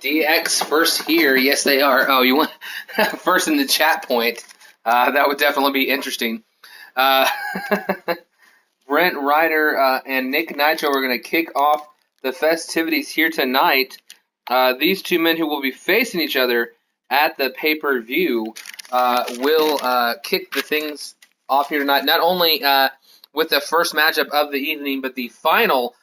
DX first here. Yes, they are. Oh, you want first in the chat point. That would definitely be interesting. Brent Ryder and Nick Nitro are going to kick off the festivities here tonight. These two men who will be facing each other at the pay-per-view will kick the things off here tonight. Not only with the first matchup of the evening, but the final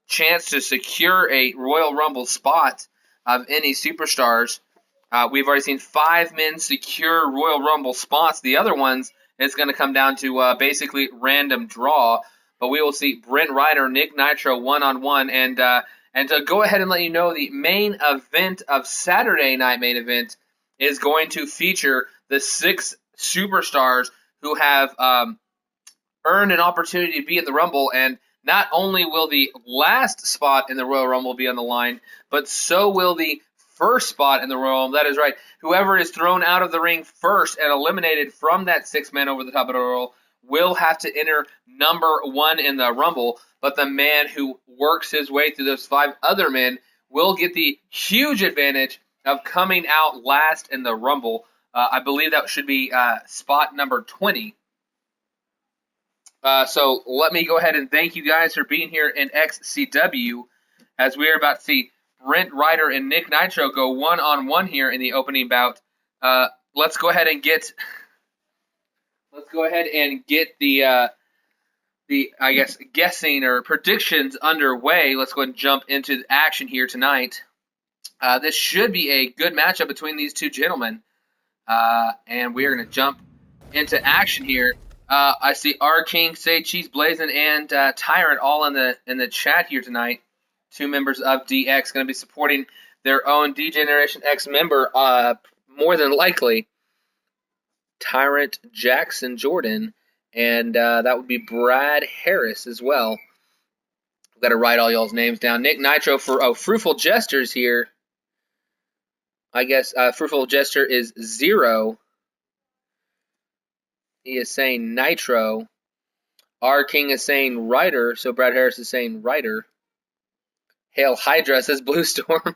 chance to secure a Royal Rumble spot of any superstars. We've already seen 5 men secure Royal Rumble spots. The other ones is going to come down to basically random draw. But we will see Brent Ryder, Nick Nitro one-on-one. And to go ahead and let you know, the main event of Saturday Night Main Event is going to feature the 6 superstars who have earned an opportunity to be in the Rumble. And not only will the last spot in the Royal Rumble be on the line, but so will the first spot in the Royal Rumble. That is right. Whoever is thrown out of the ring first and eliminated from that 6 men over the top of the Royal will have to enter number 1 in the Rumble. But the man who works his way through those 5 other men will get the huge advantage of coming out last in the Rumble. I believe that should be spot number 20. So let me go ahead and thank you guys for being here in XCW as we are about to see Brent Ryder and Nick Nitro go one-on-one here in the opening bout. Let's go ahead and get the I guess guessing or predictions underway. Let's go ahead and jump into action here tonight. This should be a good matchup between these two gentlemen, and we are going to jump into action here. I see R King, Say Cheese Blazing, and Tyrant all in the chat here tonight. 2 members of DX going to be supporting their own D-Generation X member, more than likely, Tyrant Jackson Jordan, and that would be Brad Harris as well. I've got to write all y'all's names down. Nick Nitro for Fruitful Jesters here. I guess Fruitful Jester is 0. He is saying Nitro. R King is saying Ryder, so Brad Harris is saying Ryder. Hail Hydra says Blue Storm.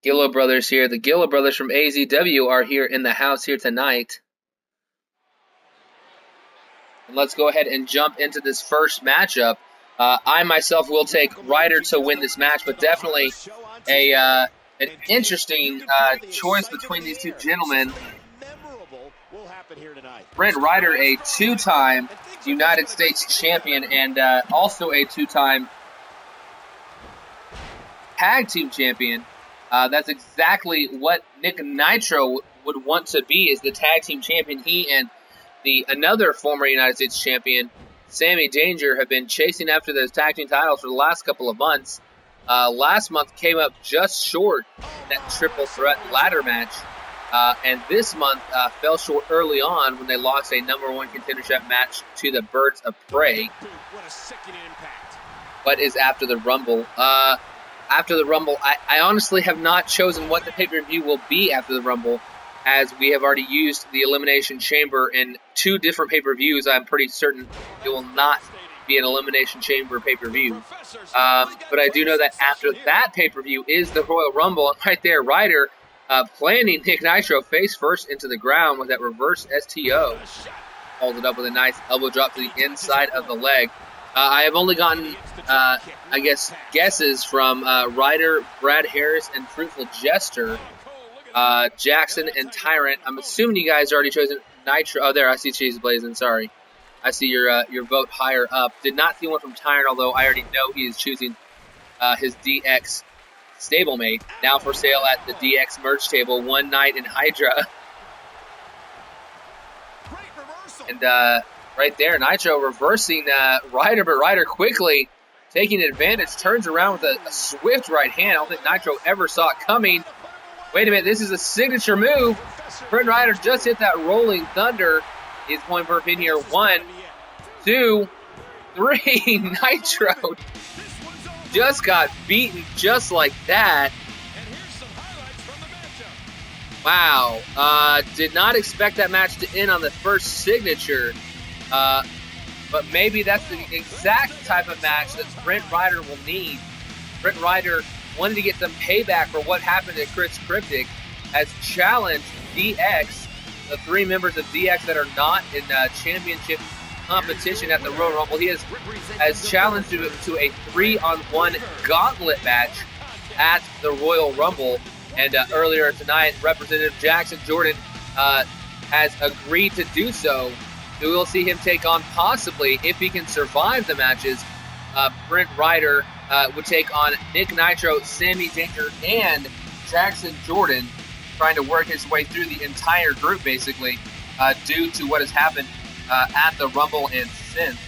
Gillo Brothers here. The Gillo Brothers from AZW are here in the house here tonight. And let's go ahead and jump into this first matchup. I myself will take Ryder to win this match, but definitely an interesting choice between these two gentlemen. Brent Ryder, a 2-time United States champion and also a 2-time tag team champion. That's exactly what Nick Nitro would want to be, is the tag team champion. He and another former United States champion, Sammy Danger, have been chasing after those tag team titles for the last couple of months. Last month came up just short in that triple threat ladder match. And this month fell short early on when they lost a number 1 contendership match to the Birds of Prey. What is after the Rumble? After the Rumble, I honestly have not chosen what the pay-per-view will be after the Rumble, as we have already used the Elimination Chamber in 2 different pay-per-views. I'm pretty certain it will not be an Elimination Chamber pay-per-view. But I do know that after that pay-per-view is the Royal Rumble, and right there, Ryder planning Nick Nitro face first into the ground with that reverse STO. Followed it up with a nice elbow drop to the inside of the leg. I have only gotten, I guess, guesses from Ryder, Brad Harris, and Fruitful Jester. Jackson and Tyrant. I'm assuming you guys already chosen Nitro. Oh, there, I see Cheese Blazing. Sorry. I see your vote higher up. Did not see one from Tyrant, although I already know he is choosing his DX stablemate. Now for sale at the DX merch table, One Night in Hydra. And right there, Nitro reversing Ryder, but Ryder quickly taking advantage, turns around with a swift right hand. I don't think Nitro ever saw it coming. Wait a minute, this is a signature move. Brent Ryder just hit that Rolling Thunder. He's going for a pin here. 1, 2, 3. Nitro just got beaten just like that. Wow. Did not expect that match to end on the first signature. but maybe that's the exact type of match that Brent Ryder will need. Brent Ryder wanted to get some payback for what happened to Chris Cryptic, has challenged DX, the 3 members of DX that are not in championship competition at the Royal Rumble. He has challenged to a 3-on-1 gauntlet match at the Royal Rumble. And earlier tonight, Representative Jackson Jordan has agreed to do so. So we'll see him take on, possibly, if he can survive the matches, Brent Ryder would take on Nick Nitro, Sammy Danger, and Jackson Jordan, trying to work his way through the entire group, basically, due to what has happened at the Rumble and since.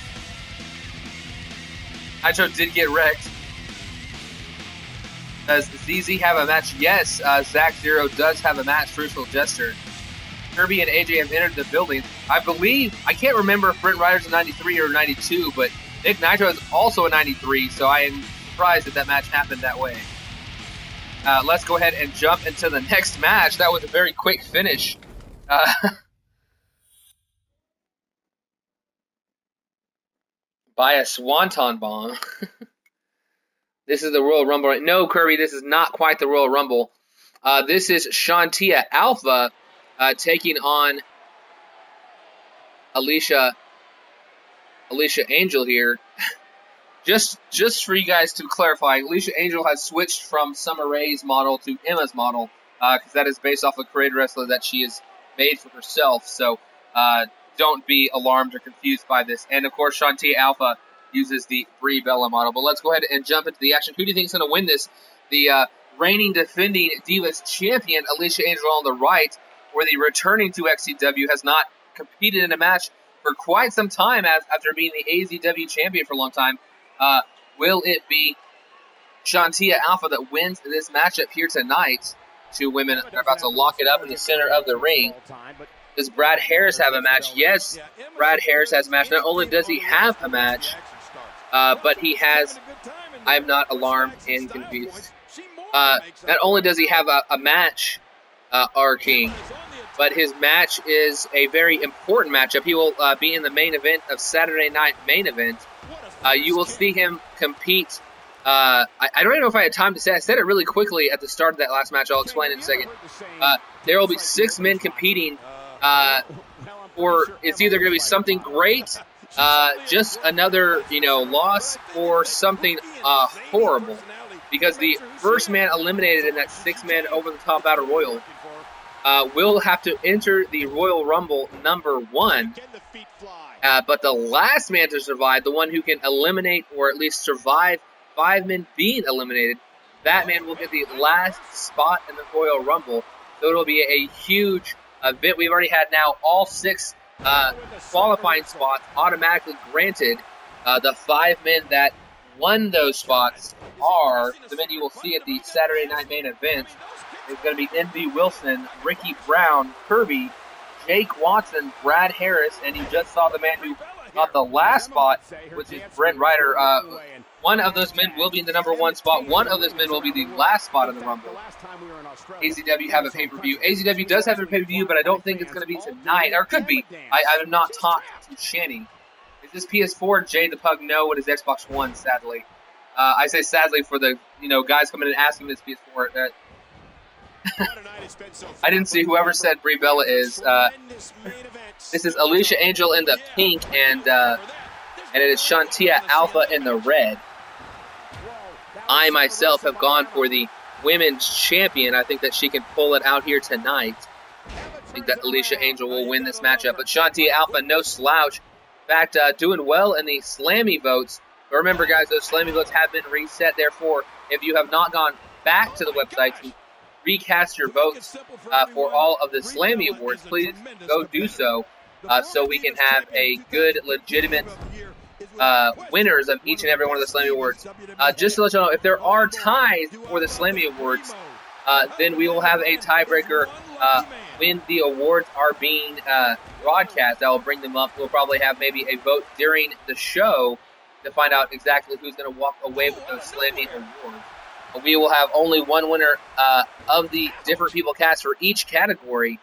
Nitro did get wrecked. Does ZZ have a match? Yes, Zach Zero does have a match. Crucial Jester. Kirby and AJ have entered the building. I believe, I can't remember if Brent Ryder's a 93 or 92, but Nick Nitro is also a 93, so I am surprised that match happened that way. Let's go ahead and jump into the next match. That was a very quick finish. By a Swanton Bomb. This is the Royal Rumble. No, Kirby, this is not quite the Royal Rumble. This is Shantia Alpha taking on Alicia Angel here. Just for you guys to clarify, Alicia Angel has switched from Summer Rae's model to Emma's model, because that is based off a created wrestler that she has made for herself. So don't be alarmed or confused by this. And of course, Shantia Alpha uses the Brie Bella model. But let's go ahead and jump into the action. Who do you think is going to win this? The reigning, defending Divas champion, Alicia Angel, on the right, where the returning to XCW has not competed in a match for quite some time after being the AZW champion for a long time. Will it be Shantia Alpha that wins this matchup here tonight? 2 women are about to lock it up in the center of the ring. Does Brad Harris have a match? Yes, Brad Harris has a match. Not only does he have a match, but he has, I'm not alarmed and confused. Not only does he have a match, R-King, but his match is a very important matchup. He will be in the main event of Saturday Night Main Event. You will see him compete. I don't even know if I had time to say. I said it really quickly at the start of that last match. I'll explain in a second. There will be 6 men competing, or it's either going to be something great, just another loss, or something horrible. Because the first man eliminated in that 6-man over-the-top Battle Royal will have to enter the Royal Rumble number 1. But the last man to survive, the one who can eliminate or at least survive 5 men being eliminated, that man will get the last spot in the Royal Rumble. So it'll be a huge event. We've already had now all 6 qualifying spots automatically granted. The 5 men that won those spots are the men you will see at the Saturday Night Main Event. It's going to be NB Wilson, Ricky Brown, Kirby, Jake Watson, Brad Harris, and you just saw the man who got the last spot, which is Brent Ryder. One of those men will be in the number 1 spot. One of those men will be the last spot in the Rumble. AZW have a pay-per-view. AZW does have a pay-per-view, but I don't think it's going to be tonight, or could be. I have not talked to Shanny. Is this PS4? Jay the Pug, no. It is Xbox One, sadly. I say sadly for the guys coming in and asking this PS4. I didn't see whoever said Brie Bella is. This is Alicia Angel in the pink, and it is Shantia Alpha in the red. I myself have gone for the women's champion. I think that she can pull it out here tonight. I think that Alicia Angel will win this matchup. But Shantia Alpha, no slouch. In fact, doing well in the Slammy votes. But remember, guys, those Slammy votes have been reset. Therefore, if you have not gone back to the website to recast your votes for all of the Slammy Awards, please go do so, so we can have a good, legitimate winners of each and every one of the Slammy Awards. Just to let you know, if there are ties for the Slammy Awards, then we will have a tiebreaker when the awards are being broadcast. I will bring them up. We'll probably have maybe a vote during the show to find out exactly who's going to walk away with those Slammy Awards. We will have only one winner of the different people cast for each category,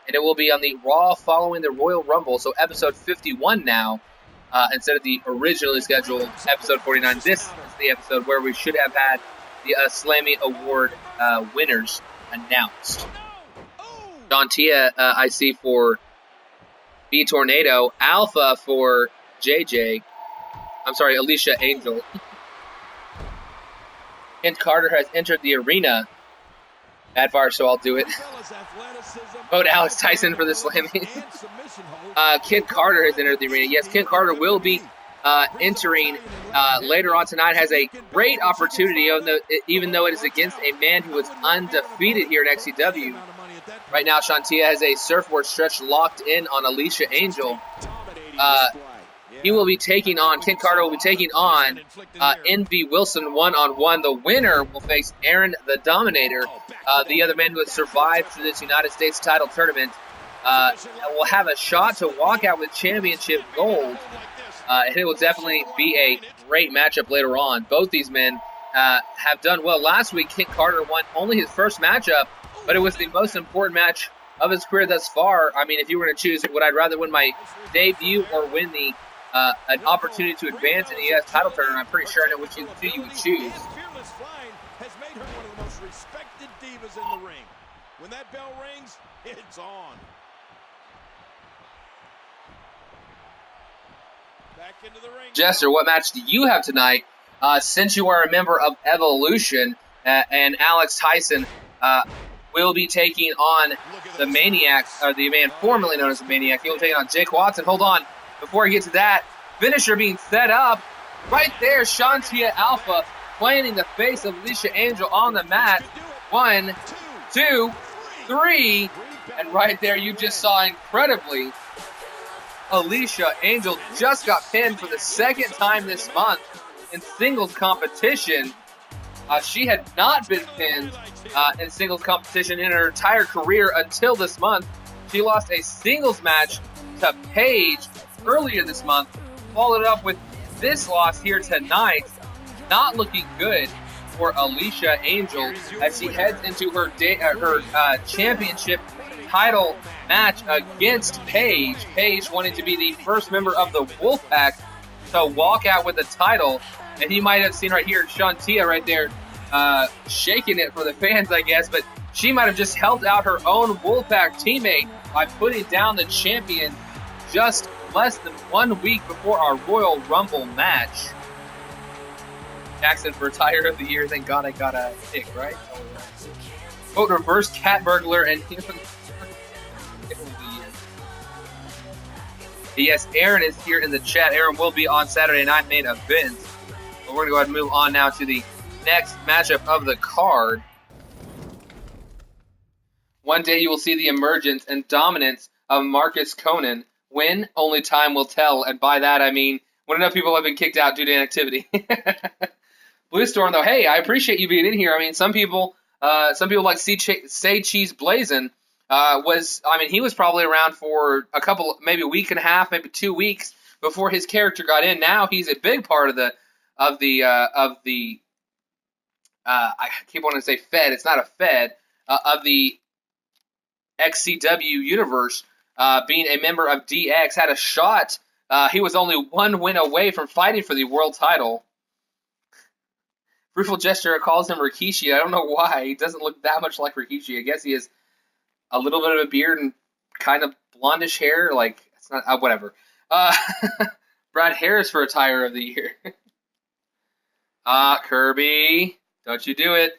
and it will be on the Raw following the Royal Rumble, so episode 51 now. instead of the originally scheduled episode 49. This is the episode where we should have had the Slammy Award winners announced. Shantia, I see for B Tornado, Alpha for JJ. I'm sorry, Alicia Angel. Kent Carter has entered the arena. Bad fire, so I'll do it. Vote Alex Tyson for the Slammy. Kent Carter has entered the arena. Yes, Kent Carter will be entering later on tonight. Has a great opportunity, even though it is against a man who is undefeated here at XCW. Right now, Shantia has a surfboard stretch locked in on Alicia Angel. He will be taking on, Kent Carter will be taking on NV Wilson one-on-one. The winner will face Aaron the Dominator, the other man who has survived to this United States title tournament. Will have a shot to walk out with championship gold. And it will definitely be a great matchup later on. Both these men have done well. Last week, Kent Carter won only his first matchup, but it was the most important match of his career thus far. I mean, if you were to choose, would I rather win my debut or win the an opportunity to advance in the U.S. title tournament? I'm pretty sure I know which two you would choose. Fearless flying has made her one of the most respected divas in the ring. When that bell rings, it's on. Back into the ring. Jester, what match do you have tonight? Since you are a member of Evolution and Alex Tyson will be taking on the Maniac, or the man formerly known as the Maniac. He will be taking on Jake Watson. Hold on. Before I get to that, finisher being set up. Right there, Shantia Alpha planting the face of Alicia Angel on the mat. 1, 2, 3. And right there, you just saw incredibly, Alicia Angel just got pinned for the second time this month in singles competition. She had not been pinned in singles competition in her entire career until this month. She lost a singles match to Paige earlier this month, followed up with this loss here tonight. Not looking good for Alicia Angel as she heads into her championship title match against Paige. Paige wanting to be the first member of the Wolfpack to walk out with the title. And you might have seen right here, Shantia right there shaking it for the fans, I guess. But she might have just helped out her own Wolfpack teammate by putting down the champion just less than 1 week before our Royal Rumble match. Jackson for Tire of the Year. Thank God I got a pick, right? Quote, reverse cat burglar and human. Yes, Aaron is here in the chat. Aaron will be on Saturday Night Main Event. But we're going to go ahead and move on now to the next matchup of the card. One day you will see the emergence and dominance of Marcus Conan. When? Only time will tell. And by that, I mean when enough people have been kicked out due to inactivity. Blue Storm, though, hey, I appreciate you being in here. I mean, some people like Say Cheese Blazin' he was probably around for a couple, maybe a week and a half, maybe 2 weeks before his character got in. Now he's a big part of the I keep wanting to say Fed. It's not a Fed of the XCW universe. Being a member of DX, had a shot. He was only 1 win away from fighting for the world title. Fruitful Gesture calls him Rikishi. I don't know why. He doesn't look that much like Rikishi. I guess he has a little bit of a beard and kind of blondish hair. Like, it's not, whatever. Brad Harris for Attire of the Year. Kirby, don't you do it.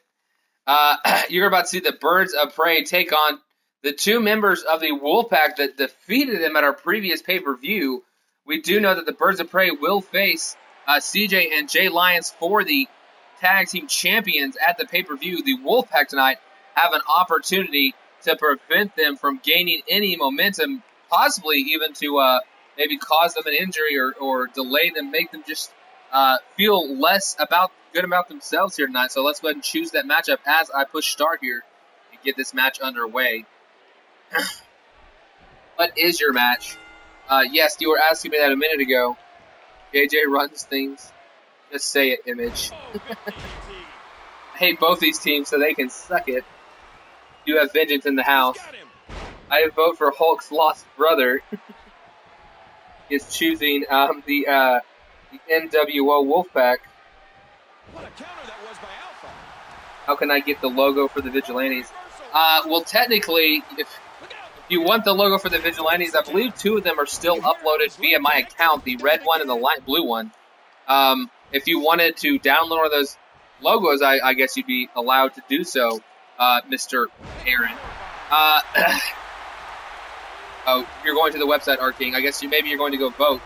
You're about to see the Birds of Prey take on the 2 members of the Wolfpack that defeated them at our previous pay-per-view. We do know that the Birds of Prey will face CJ and Jay Lyons for the tag team champions at the pay-per-view. The Wolfpack tonight have an opportunity to prevent them from gaining any momentum, possibly even to maybe cause them an injury or delay them, make them just feel less good about themselves here tonight. So let's go ahead and choose that matchup as I push start here and get this match underway. What is your match? Yes, you were asking me that a minute ago. JJ runs things. Just say it, Image. I hate both these teams, so they can suck it. You have vengeance in the house. I vote for Hulk's lost brother. is choosing the NWO Wolfpack. What a counter that was by Alpha. How can I get the logo for the Vigilantes? Well, technically, if you want the logo for the Vigilantes, I believe 2 of them are still uploaded via my account, the red one and the light blue one. If you wanted to download one of those logos, I guess you'd be allowed to do so, Mr. Aaron. Oh, you're going to the website, Arking. I guess maybe you're going to go vote.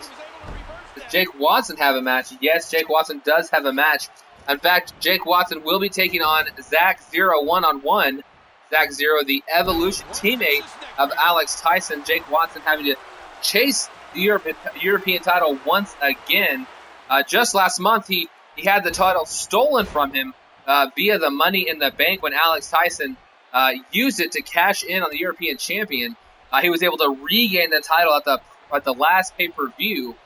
Does Jake Watson have a match? Yes, Jake Watson does have a match. In fact, Jake Watson will be taking on Zach Zero one-on-one. Zach Zero, the Evolution teammate of Alex Tyson. Jake Watson having to chase the European title once again. Just last month, he had the title stolen from him via the Money in the Bank when Alex Tyson used it to cash in on the European champion. He was able to regain the title at the last pay-per-view,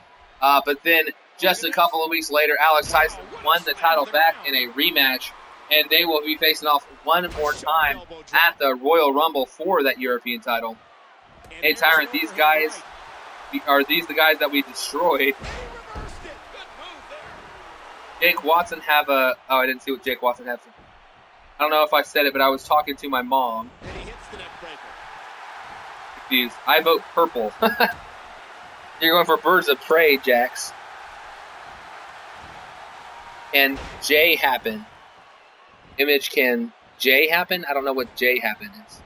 but then just a couple of weeks later, Alex Tyson won the title back in a rematch, and they will be facing off one more time at the Royal Rumble for that European title. Hey, Tyrant, these guys, are these the guys that we destroyed? Jake Watson have a... Oh, I didn't see what Jake Watson has. I don't know if I said it, but I was talking to my mom. Confused. I vote purple. You're going for Birds of Prey, Jax. Can J happen? Image, can J happen? I don't know what J happen is.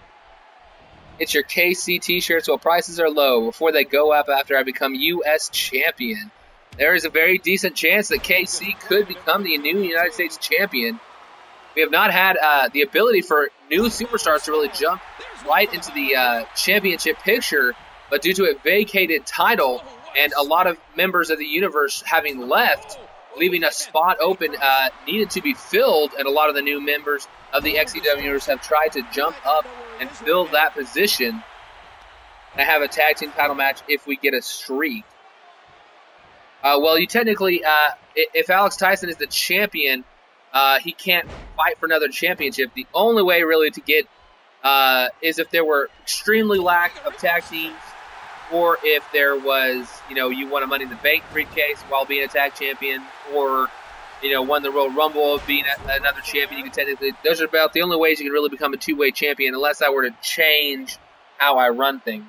It's your KC t-shirts while prices are low before they go up after I become U.S. champion. There is a very decent chance that KC could become the new United States champion. We have not had the ability for new superstars to really jump right into the championship picture, but due to a vacated title and a lot of members of the universe having left, leaving a spot open needed to be filled, and a lot of the new members of the XCW universe have tried to jump up and fill that position and have a tag team title match if we get a streak. Well, you technically, if Alex Tyson is the champion, he can't fight for another championship. The only way really to get is if there were extremely lack of tag teams, or if there was, you won a Money in the Bank briefcase while being a tag champion, or, won the Royal Rumble being another champion. You can technically, those are about the only ways you can really become a two-way champion, unless I were to change how I run things.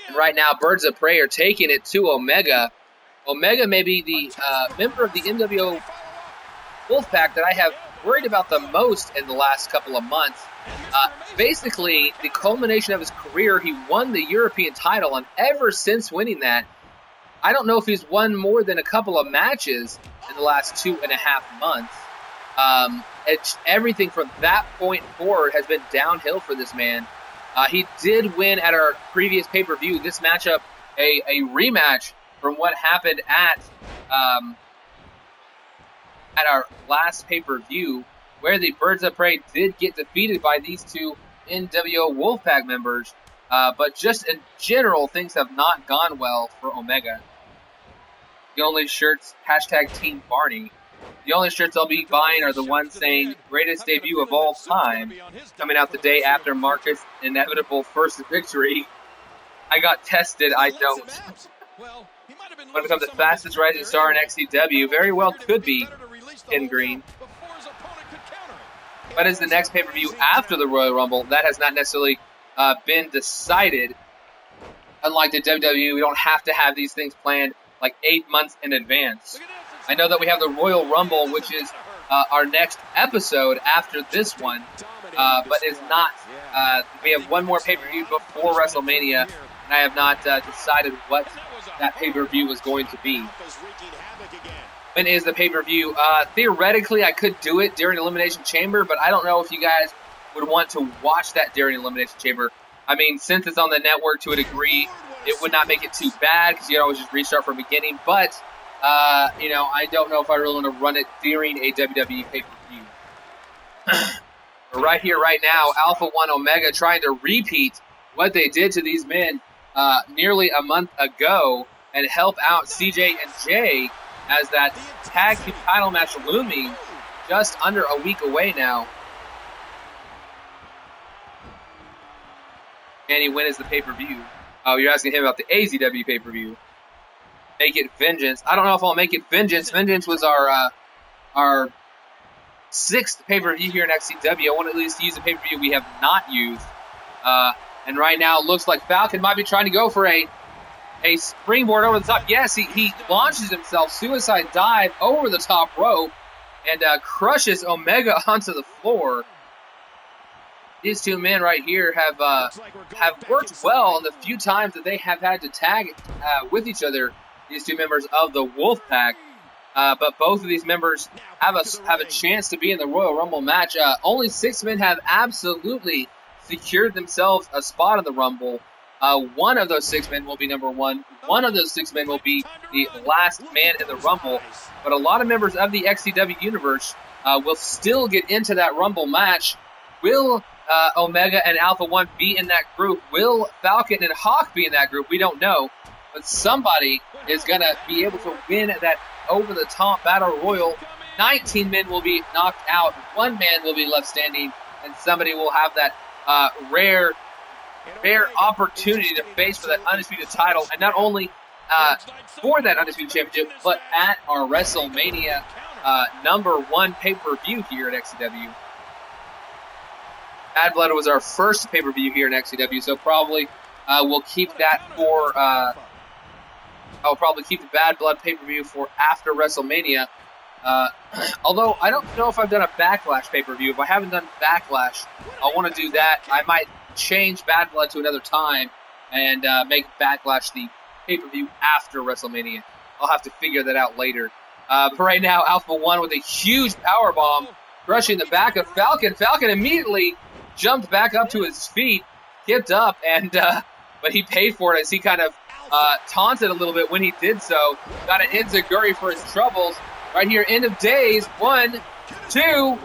And right now, Birds of Prey are taking it to Omega. Omega may be the member of the NWO Wolfpack that I have worried about the most in the last couple of months. Basically, the culmination of his career, he won the European title, and ever since winning that, I don't know if he's won more than a couple of matches in the last 2.5 months. Everything from that point forward has been downhill for this man. He did win at our previous pay-per-view, this matchup, a rematch from what happened at our last pay-per-view, where the Birds of Prey did get defeated by these two NWO Wolfpack members. But just in general, things have not gone well for Omega. The only shirts, hashtag Team Barney, the only shirts I'll be buying are the ones saying greatest debut of all time, coming out the day after Marcus' inevitable first victory. I got tested, I don't. Want to become the fastest rising star in XCW? Very well could be, Ken Green. But as the next pay-per-view after the Royal Rumble, that has not necessarily been decided. Unlike the WWE, we don't have to have these things planned like 8 months in advance. I know that we have the Royal Rumble, which is our next episode after this one, but is not. We have one more pay-per-view before WrestleMania, and I have not decided what that pay-per-view is going to be. When is the pay-per-view? Theoretically, I could do it during Elimination Chamber, but I don't know if you guys would want to watch that during Elimination Chamber. I mean, since it's on the network to a degree, it would not make it too bad because you can always just restart from the beginning. But, I don't know if I really want to run it during a WWE pay-per-view. But right here, right now, Alpha 1 Omega trying to repeat what they did to these men nearly a month ago and help out CJ and Jay as that tag team title match looming just under a week away now. Can he win as the pay-per-view? Oh, you're asking him about the AZW pay-per-view. Make It Vengeance. I don't know if I'll make it Vengeance. Vengeance was our 6th pay-per-view here in XCW. I want to at least use a pay-per-view we have not used. And right now it looks like Falcon might be trying to go for a springboard over the top. Yes, he launches himself, suicide dive over the top rope, and crushes Omega onto the floor. These two men right here have worked well in the few times that they have had to tag with each other. These two members of the Wolfpack, but both of these members have a chance to be in the Royal Rumble match. Only 6 men have absolutely secured themselves a spot in the Rumble. One of those 6 men will be number 1. One of those 6 men will be the last man in the Rumble. But a lot of members of the XCW universe will still get into that Rumble match. Will Omega and Alpha One be in that group? Will Falcon and Hawk be in that group? We don't know. But somebody is going to be able to win that over-the-top Battle Royal. 19 men will be knocked out. 1 man will be left standing. And somebody will have that rare opportunity to face for that Undisputed title. And not only for that Undisputed Championship, but at our WrestleMania number 1 pay-per-view here at XCW. Bad Blood was our first pay-per-view here in XCW, so probably we'll keep that for... I'll probably keep the Bad Blood pay-per-view for after WrestleMania. Although, I don't know if I've done a Backlash pay-per-view. If I haven't done Backlash, I want to do that. I might change Bad Blood to another time and make Backlash the pay-per-view after WrestleMania. I'll have to figure that out later. But right now, Alpha One with a huge powerbomb, crushing the back of Falcon. Falcon immediately jumped back up to his feet, kicked up, and but he paid for it as he kind of taunted a little bit when he did so. Got an enziguri for his troubles. Right here, end of days, 1, 2.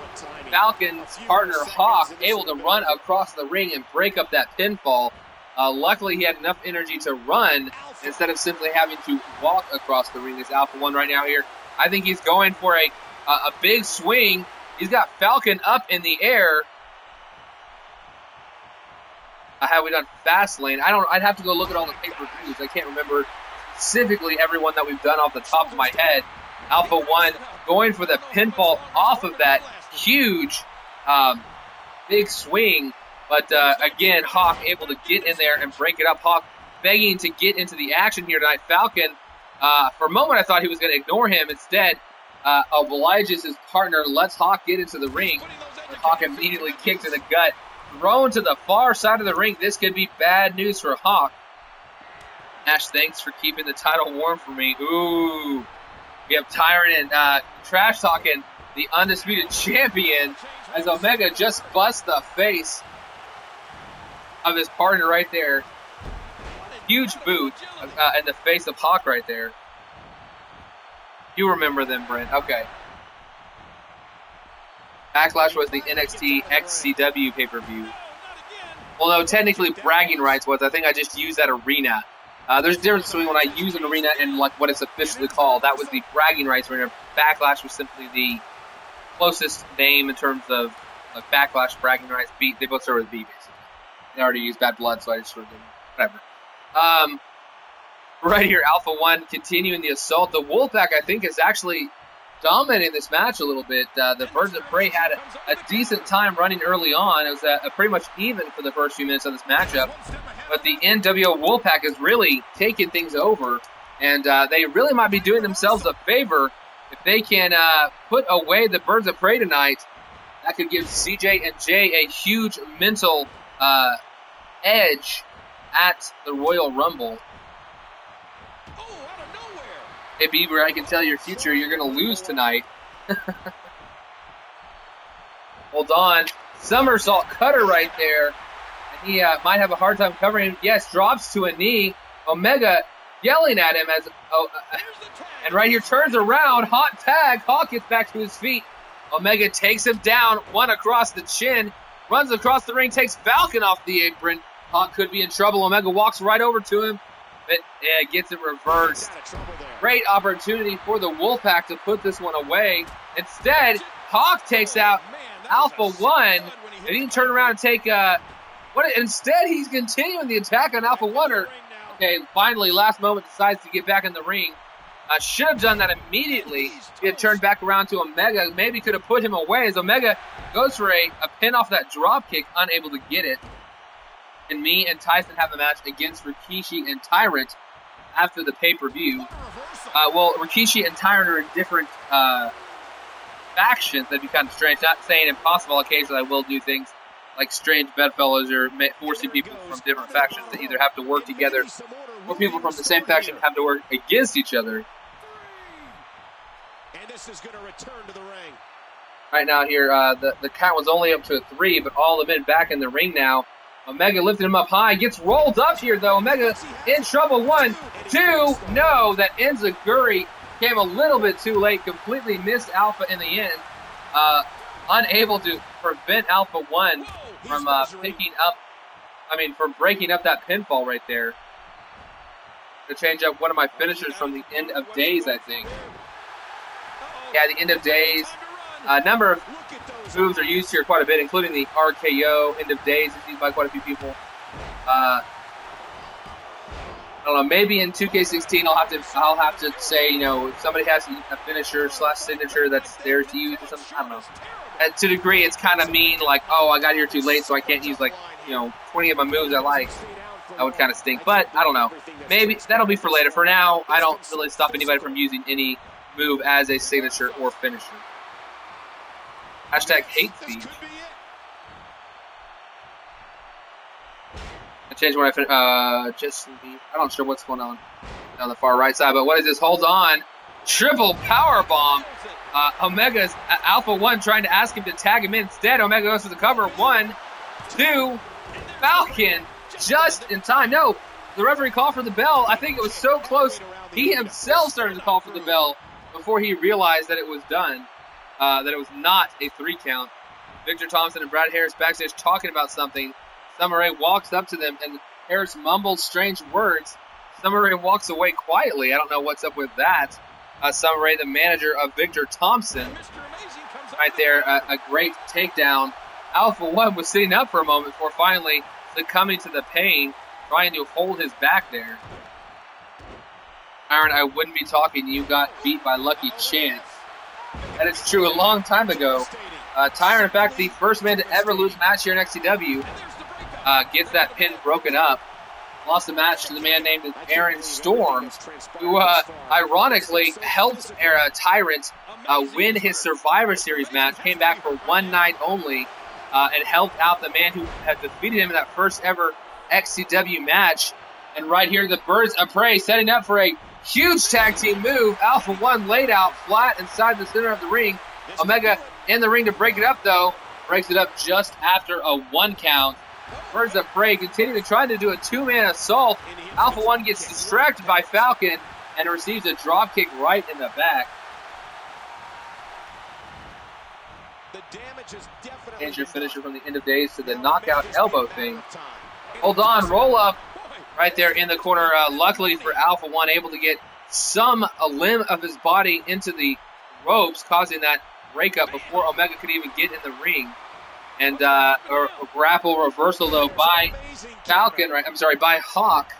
Falcon's partner Hawk able to run across the ring and break up that pinfall. Luckily, he had enough energy to run instead of simply having to walk across the ring. This Alpha One right now here, I think he's going for a big swing. He's got Falcon up in the air. Have we done Fastlane? I'd have to go look at all the pay-per-views. I can't remember specifically everyone that we've done off the top of my head. Alpha One going for the pinfall off of that huge, big swing. But again, Hawk able to get in there and break it up. Hawk begging to get into the action here tonight. Falcon, for a moment I thought he was going to ignore him. Instead, obliges his partner, lets Hawk get into the ring. And Hawk immediately kicked in the gut. Thrown to the far side of the ring. This could be bad news for Hawk. Nash, thanks for keeping the title warm for me. Ooh. We have Tyrant and trash talking the Undisputed Champion as Omega just busts the face of his partner right there. Huge boot in the face of Hawk right there. You remember them, Brent. Okay. Backlash was the NXT XCW pay-per-view. Well, no, technically bragging rights was. I think I just used that arena. There's a difference between when I use an arena and like what it's officially called. That was the bragging rights arena. Backlash was simply the closest name in terms of like Backlash, bragging rights. They both start with B, basically. They already used Bad Blood, so I just sort of did whatever. Right here, Alpha One continuing the assault. The Wolfpack, I think, is actually dominating this match a little bit. The Birds of Prey had a decent time running early on. It was pretty much even for the first few minutes of this matchup. But the NWO Wolfpack is really taking things over. And they really might be doing themselves a favor if they can put away the Birds of Prey tonight. That could give CJ and Jay a huge mental edge at the Royal Rumble. Hey, Bieber, I can tell your future. You're going to lose tonight. Hold on. Somersault cutter right there. And he might have a hard time covering him. Yes, drops to a knee. Omega yelling at him as... and right here turns around. Hot tag. Hawk gets back to his feet. Omega takes him down. One across the chin. Runs across the ring. Takes Falcon off the apron. Hawk could be in trouble. Omega walks right over to him. But gets it reversed. Great opportunity for the Wolfpack to put this one away. Instead, Hawk takes out Alpha One. And he can turn around and take... Instead, he's continuing the attack on Alpha One. Or Okay, finally, last moment, decides to get back in the ring. Should have done that immediately. He had turned back around to Omega. Maybe could have put him away as Omega goes for a pin off that drop kick, unable to get it. And me and Tyson have a match against Rikishi and Tyrant after the pay-per-view. Well, Rikishi and Tyrant are in different factions. That'd be kind of strange. Not saying impossible. Occasionally I will do things like strange bedfellows or forcing people from different factions to either have to work together or people from the same faction have to work against each other. And this is going to return to the ring. Right now here, the count was only up to a 3, but all the men back in the ring now. Omega lifted him up high, gets rolled up here though. Omega in trouble. 1, 2, no, that enziguri came a little bit too late, completely missed Alpha in the end. Unable to prevent Alpha 1 from from breaking up that pinfall right there. To change up one of my finishers from the End of Days, I think. Yeah, the End of Days. A number of moves are used here quite a bit, including the RKO. End of Days is used by quite a few people. I don't know. Maybe in 2K16, I'll have to say, if somebody has a finisher / signature that's theirs to use or something. I don't know. To a degree, it's kind of mean, like, oh, I got here too late, so I can't use 20 of my moves I like. That would kind of stink, but I don't know. Maybe that'll be for later. For now, I don't really stop anybody from using any move as a signature or finisher. Hashtag hate speech. I changed when I finished. I'm not sure what's going on the far right side, but what is this? Hold on. Triple power bomb. Omega's Alpha 1 trying to ask him to tag him in. Instead, Omega goes for the cover. 1, 2, Falcon. Just in time. No, the referee called for the bell. I think it was so close, he himself started to call for the bell before he realized that it was done, that it was not a 3 count. Victor Thompson and Brad Harris backstage talking about something. Summer Rae walks up to them, and Harris mumbles strange words. Summer Rae walks away quietly. I don't know what's up with that. Summer Rae, the manager of Victor Thompson. Right there, a great takedown. Alpha 1 was sitting up for a moment before finally succumbing to the pain, trying to hold his back there. Aaron, I wouldn't be talking. You got beat by Lucky Chance. That is true a long time ago. Tyrant, in fact, the first man to ever lose a match here in XCW, gets that pin broken up. Lost the match to the man named Aaron Storm, who ironically helped Tyrant win his Survivor Series match, came back for one night only, and helped out the man who had defeated him in that first ever XCW match. And right here, the Birds of Prey setting up for a huge tag team move. Alpha 1 laid out flat inside the center of the ring. Omega in the ring to break it up, though. Breaks it up just after a 1 count. Birds of Prey continue to try to do a 2-man assault. Alpha 1 gets distracted by Falcon and receives a drop kick right in the back. Change your finisher from the End of Days to the knockout elbow thing. Hold on, roll up right there in the corner. Luckily for Alpha 1, able to get a limb of his body into the ropes, causing that breakup before Omega could even get in the ring. And a grapple reversal, though, by Falcon, right? I'm sorry, by Hawk.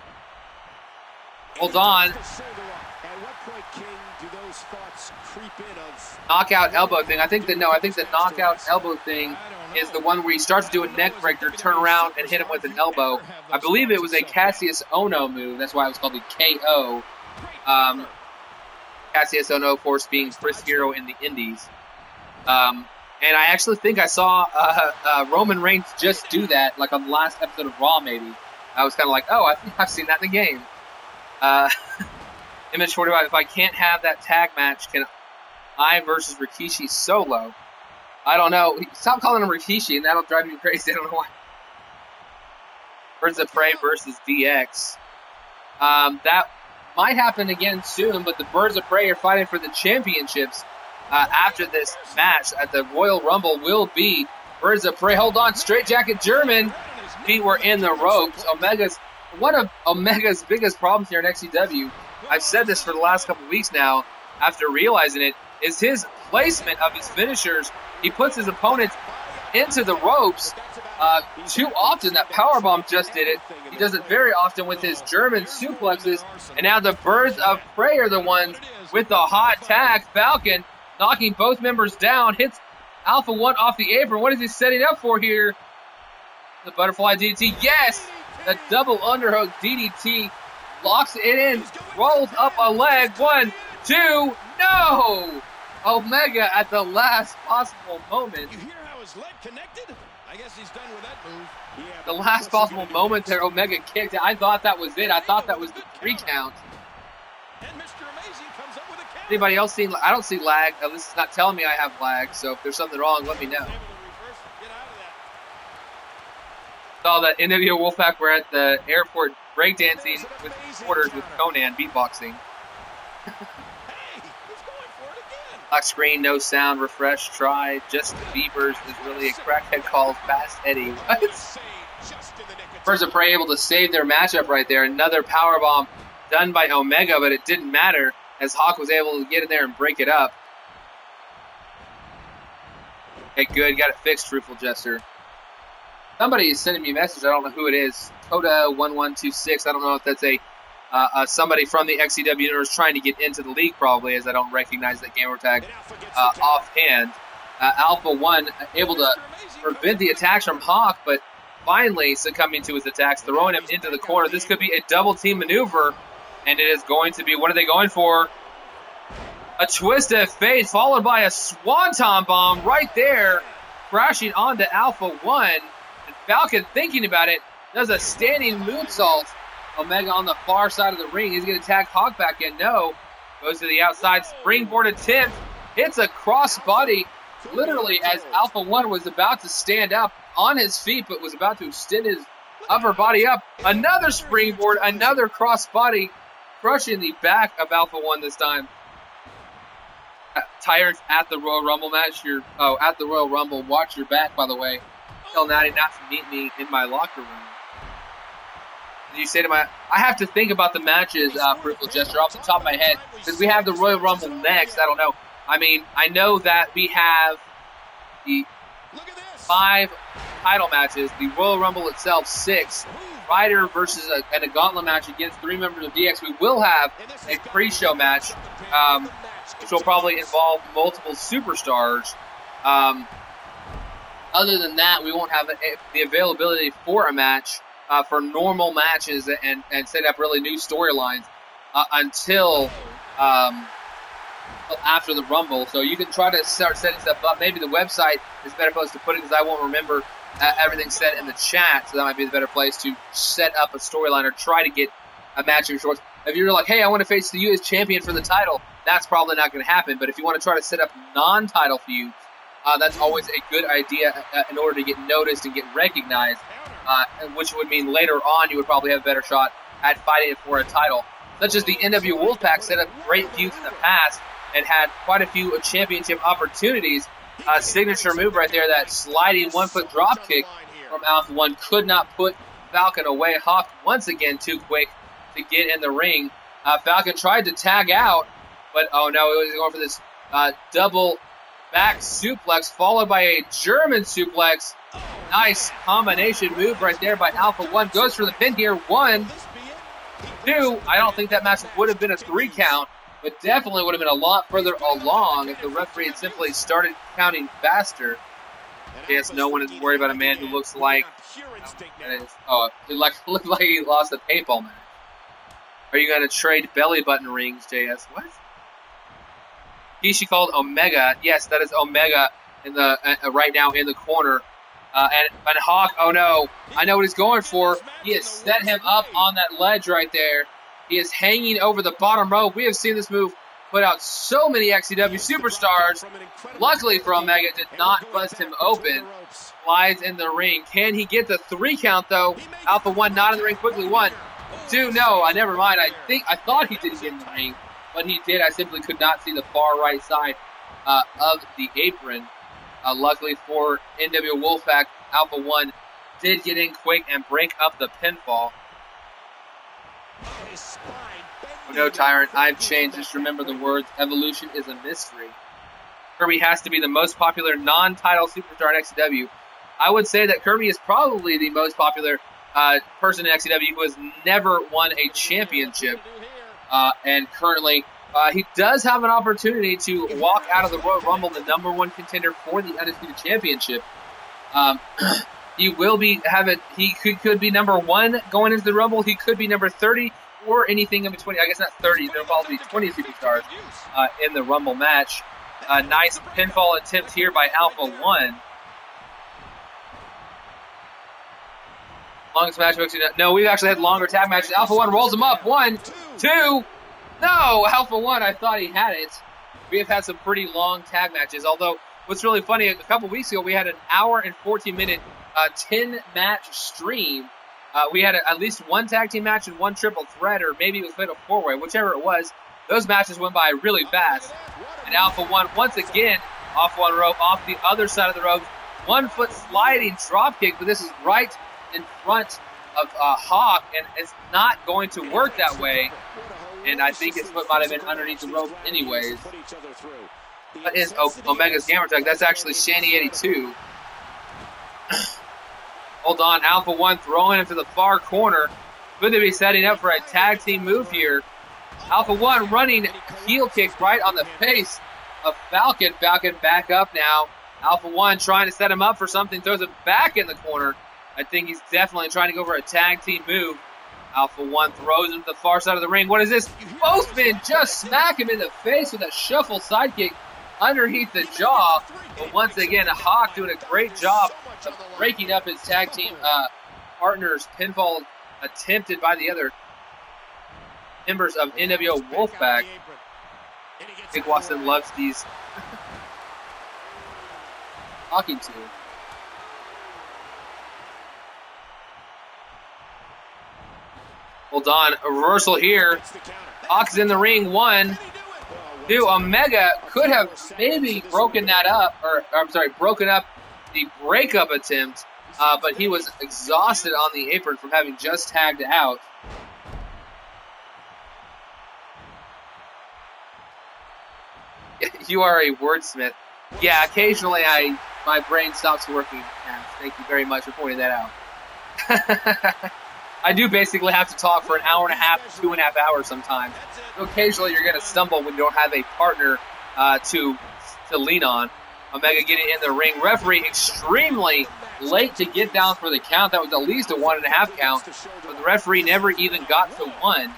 Hold on. Knockout elbow thing. I think the knockout elbow thing is the one where he starts to do a neck breaker, turn around, and hit him with an elbow. I believe it was a Cassius Ohno move. That's why it was called the KO. Cassius Ohno, of course, being Chris Hero in the Indies. And I actually think I saw Roman Reigns just do that, like on the last episode of Raw, maybe. I was kind of like, oh, I think I've seen that in the game. Image 45, if I can't have that tag match, can I versus Rikishi solo? I don't know. Stop calling him Rikishi, and that'll drive me crazy. I don't know why. Birds of Prey versus DX. That might happen again soon, but the Birds of Prey are fighting for the championships. After this match at the Royal Rumble will be Birds of Prey. Hold on, Straight Jacket German. Feet were in the ropes. One of Omega's biggest problems here in XCW, I've said this for the last couple of weeks now, after realizing it, is his placement of his finishers. He puts his opponents into the ropes, too often. That powerbomb just did it. He does it very often with his German suplexes. And now the Birds of Prey are the ones with the hot tag. Falcon knocking both members down. Hits Alpha One off the apron. What is he setting up for here? The butterfly DDT. Yes! The double underhook DDT. Locks it in. Rolls up a leg. 1, 2. No! Omega at the last possible moment. You hear how his leg connected? I guess he's done with that move. Yeah, the last possible moment there, Omega kicked it. I thought that was it. I thought that was the 3 count. And Mr. Amazing comes up with a count. Anybody else seen? I don't see lag. At least it's not telling me I have lag. So if there's something wrong, let me know. Saw that NWO Wolfpack were at the airport breakdancing with supporters with Conan beatboxing. Lock screen, no sound, refresh, try. Just Beavers is really a crackhead called Fast Eddie. What? Birds of Prey able to save their matchup right there. Another powerbomb done by Omega, but it didn't matter as Hawk was able to get in there and break it up. Okay, good. Got it fixed, Truthful Jester. Somebody is sending me a message. I don't know who it is. Coda1126. I don't know if that's somebody from the XCW universe trying to get into the league, probably, as I don't recognize that gamer tag offhand. Alpha One able to prevent the attacks from Hawk, but finally succumbing to his attacks, throwing him into the corner. This could be a double team maneuver, and it is going to be, what are they going for? A twist of fate, followed by a swanton bomb right there, crashing onto Alpha One. And Falcon, thinking about it, does a standing moonsault. Omega on the far side of the ring. He's going to tag Hawk back in. No. Goes to the outside. Springboard attempt. Hits a crossbody. Literally as Alpha One was about to stand up on his feet, but was about to extend his upper body up. Another springboard. Another crossbody. Crushing the back of Alpha One this time. Tyrants at the Royal Rumble match. At the Royal Rumble. Watch your back, by the way. Tell Natty not to meet me in my locker room. You say to I have to think about the matches, Peripheral Gesture, off the top of my head, because we have the Royal Rumble next. I don't know. I mean, I know that we have the 5 title matches, the Royal Rumble itself 6, Ryder versus a gauntlet match against 3 members of DX. We will have a pre-show match, which will probably involve multiple superstars. Other than that, we won't have the availability for a match. For normal matches and set up really new storylines until after the Rumble. So you can try to start setting stuff up. Maybe the website is a better place to put it because I won't remember everything said in the chat. So that might be the better place to set up a storyline or try to get a match in shorts. If you're like, hey, I want to face the U.S. champion for the title, that's probably not going to happen. But if you want to try to set up non-title feuds, that's always a good idea in order to get noticed and get recognized. Which would mean later on you would probably have a better shot at fighting for a title. Such as the NWO Wolfpack set up great feuds in the past and had quite a few championship opportunities. Signature move right there, that sliding 1-foot drop kick from Alpha One could not put Falcon away. Hawk once again too quick to get in the ring. Falcon tried to tag out, but oh no, he was going for this double back suplex followed by a German suplex. Nice combination move right there by Alpha One. Goes for the pin here. 1, 2. I don't think that match would have been a 3 count, but definitely would have been a lot further along if the referee had simply started counting faster. I guess no one is worried about a man who looks like it looked like he lost a paintball match. Are you going to trade belly button rings, JS? What? He called Omega. Yes, that is Omega in the right now in the corner. And Hawk, oh no, I know what he's going for. He has set him up on that ledge right there. He is hanging over the bottom rope. We have seen this move put out so many XCW superstars. Luckily for Omega, it did not bust him open. Slides in the ring. Can he get the 3 count though? Alpha One not in the ring quickly. 1, 2, no, never mind. I thought he didn't get in the ring, but he did. I simply could not see the far right side of the apron. Luckily for NWO Wolfpack, Alpha One did get in quick and break up the pinfall. Oh no, Tyrant, I've changed. Just remember the words, evolution is a mystery. Kirby has to be the most popular non-title superstar in XCW. I would say that Kirby is probably the most popular person in XCW who has never won a championship. And currently, he does have an opportunity to walk out of the Royal Rumble, the #1 contender for the Undisputed Championship. He will be he could be #1 going into the Rumble. He could be number 30 or anything in between. I guess not 30. There'll probably be 20 superstars in the Rumble match. Nice pinfall attempt here by Alpha One. Longest match. No, we've actually had longer tag matches. Alpha One rolls him up. 1, 2. No, Alpha One. I thought he had it. We have had some pretty long tag matches. Although, what's really funny, a couple weeks ago we had an hour and 14-minute 10-match stream. We had at least one tag team match and one triple threat, or maybe it was fatal 4-way, whichever it was. Those matches went by really fast. And Alpha One, once again, off one rope, off the other side of the rope. 1 foot sliding drop kick, but this is right in front of Hawk, and it's not going to work that way. And I think his foot might have been underneath the rope anyways. That is Omega's Gamer Tag. That's actually Shanny 82. Hold on, Alpha One throwing him to the far corner. Could they be setting up for a tag team move here? Alpha One running heel kick right on the face of Falcon. Falcon back up now. Alpha One trying to set him up for something. Throws it back in the corner. I think he's definitely trying to go for a tag team move. Alpha One throws him to the far side of the ring. What is this? Both men just smack him in the face with a shuffle sidekick underneath the jaw. But once again, Hawk doing a great job of breaking up his tag team partner's pinfall attempted by the other members of NWO Wolfpack. Big Watson loves these talking to. Hold on, a reversal here. Hawk's in the ring. 1, 2. Omega could have maybe broken that up, or I'm sorry, broken up the breakup attempt, but he was exhausted on the apron from having just tagged out. You are a wordsmith. Yeah, occasionally my brain stops working. Thank you very much for pointing that out. I do basically have to talk for an hour and a half, 2.5 hours sometimes. So occasionally you're going to stumble when you don't have a partner to lean on. Omega getting in the ring. Referee extremely late to get down for the count. That was at least a 1.5 count. But the referee never even got to 1.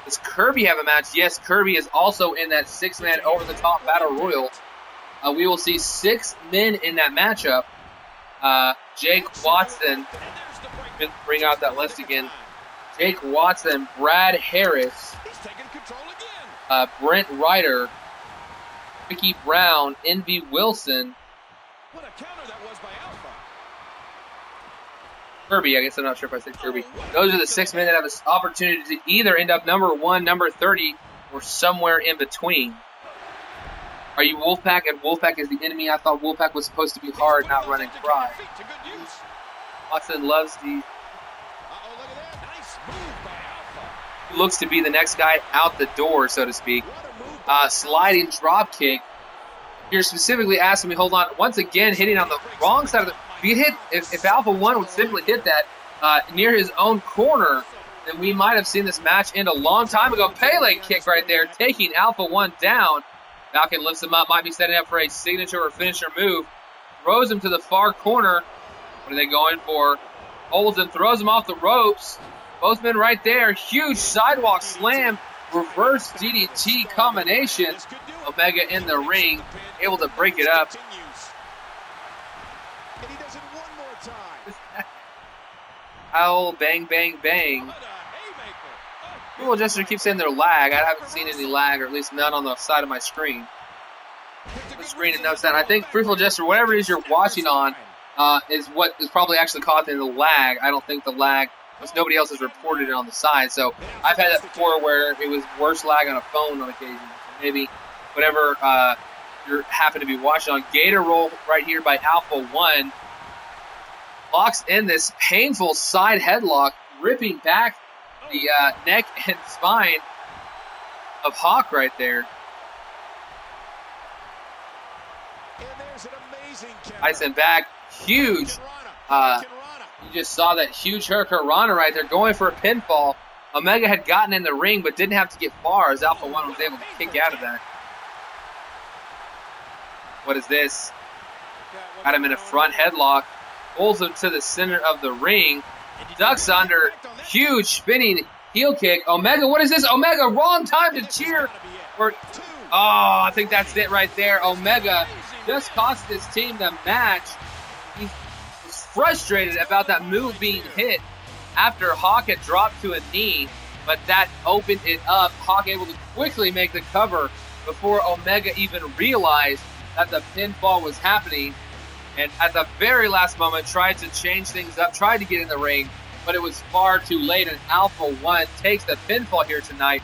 Does Kirby have a match? Yes, Kirby is also in that 6-man over-the-top battle royal. We will see 6 men in that matchup. Jake Watson, bring out that list again. Jake Watson, Brad Harris, Brent Ryder, Ricky Brown, Envy Wilson, What a counter that was by Alpha. Kirby. I guess I'm not sure if I said Kirby. Those are the 6 men that have an opportunity to either end up #1, number 30, or somewhere in between. Are you Wolfpack? And Wolfpack is the enemy. I thought Wolfpack was supposed to be hard, not run and cry. Watson loves the... looks to be the next guy out the door, so to speak. Sliding drop kick. You're specifically asking me, hold on, once again hitting on the wrong side of the... If Alpha One would simply hit that near his own corner, then we might have seen this match end a long time ago. Pele kick right there, taking Alpha One down. Falcon lifts him up, might be setting up for a signature or finisher move. Throws him to the far corner. What are they going for? Holds him, throws him off the ropes. Both men right there. Huge sidewalk slam. Reverse DDT combination. Omega in the ring, able to break it up. Howl, bang, bang, bang. People just keep saying they're lag. I haven't seen any lag, or at least none on the side of my screen. The screen and notes that. I think Fruitful Jester, whatever it is you're watching on, is what is probably actually causing the lag. I don't think the lag, because nobody else has reported it on the side. So I've had that before where it was worse lag on a phone on occasion. So maybe whatever you happen to be watching on. Gator roll right here by Alpha One. Locks in this painful side headlock, ripping back the neck and spine of Hawk right there. Tyson back, huge. You just saw that huge Hurricane Rana right there going for a pinfall. Omega had gotten in the ring but didn't have to get far as Alpha One was able to kick out of that. What is this? Got him in a front headlock. Pulls him to the center of the ring. Ducks under. Huge spinning heel kick. Omega, what is this? Omega, wrong time to cheer. Oh, I think that's it right there. Omega just cost his team the match. He was frustrated about that move being hit after Hawk had dropped to a knee, but that opened it up. Hawk able to quickly make the cover before Omega even realized that the pinfall was happening. And at the very last moment, tried to change things up, tried to get in the ring, but it was far too late, and Alpha One takes the pinfall here tonight.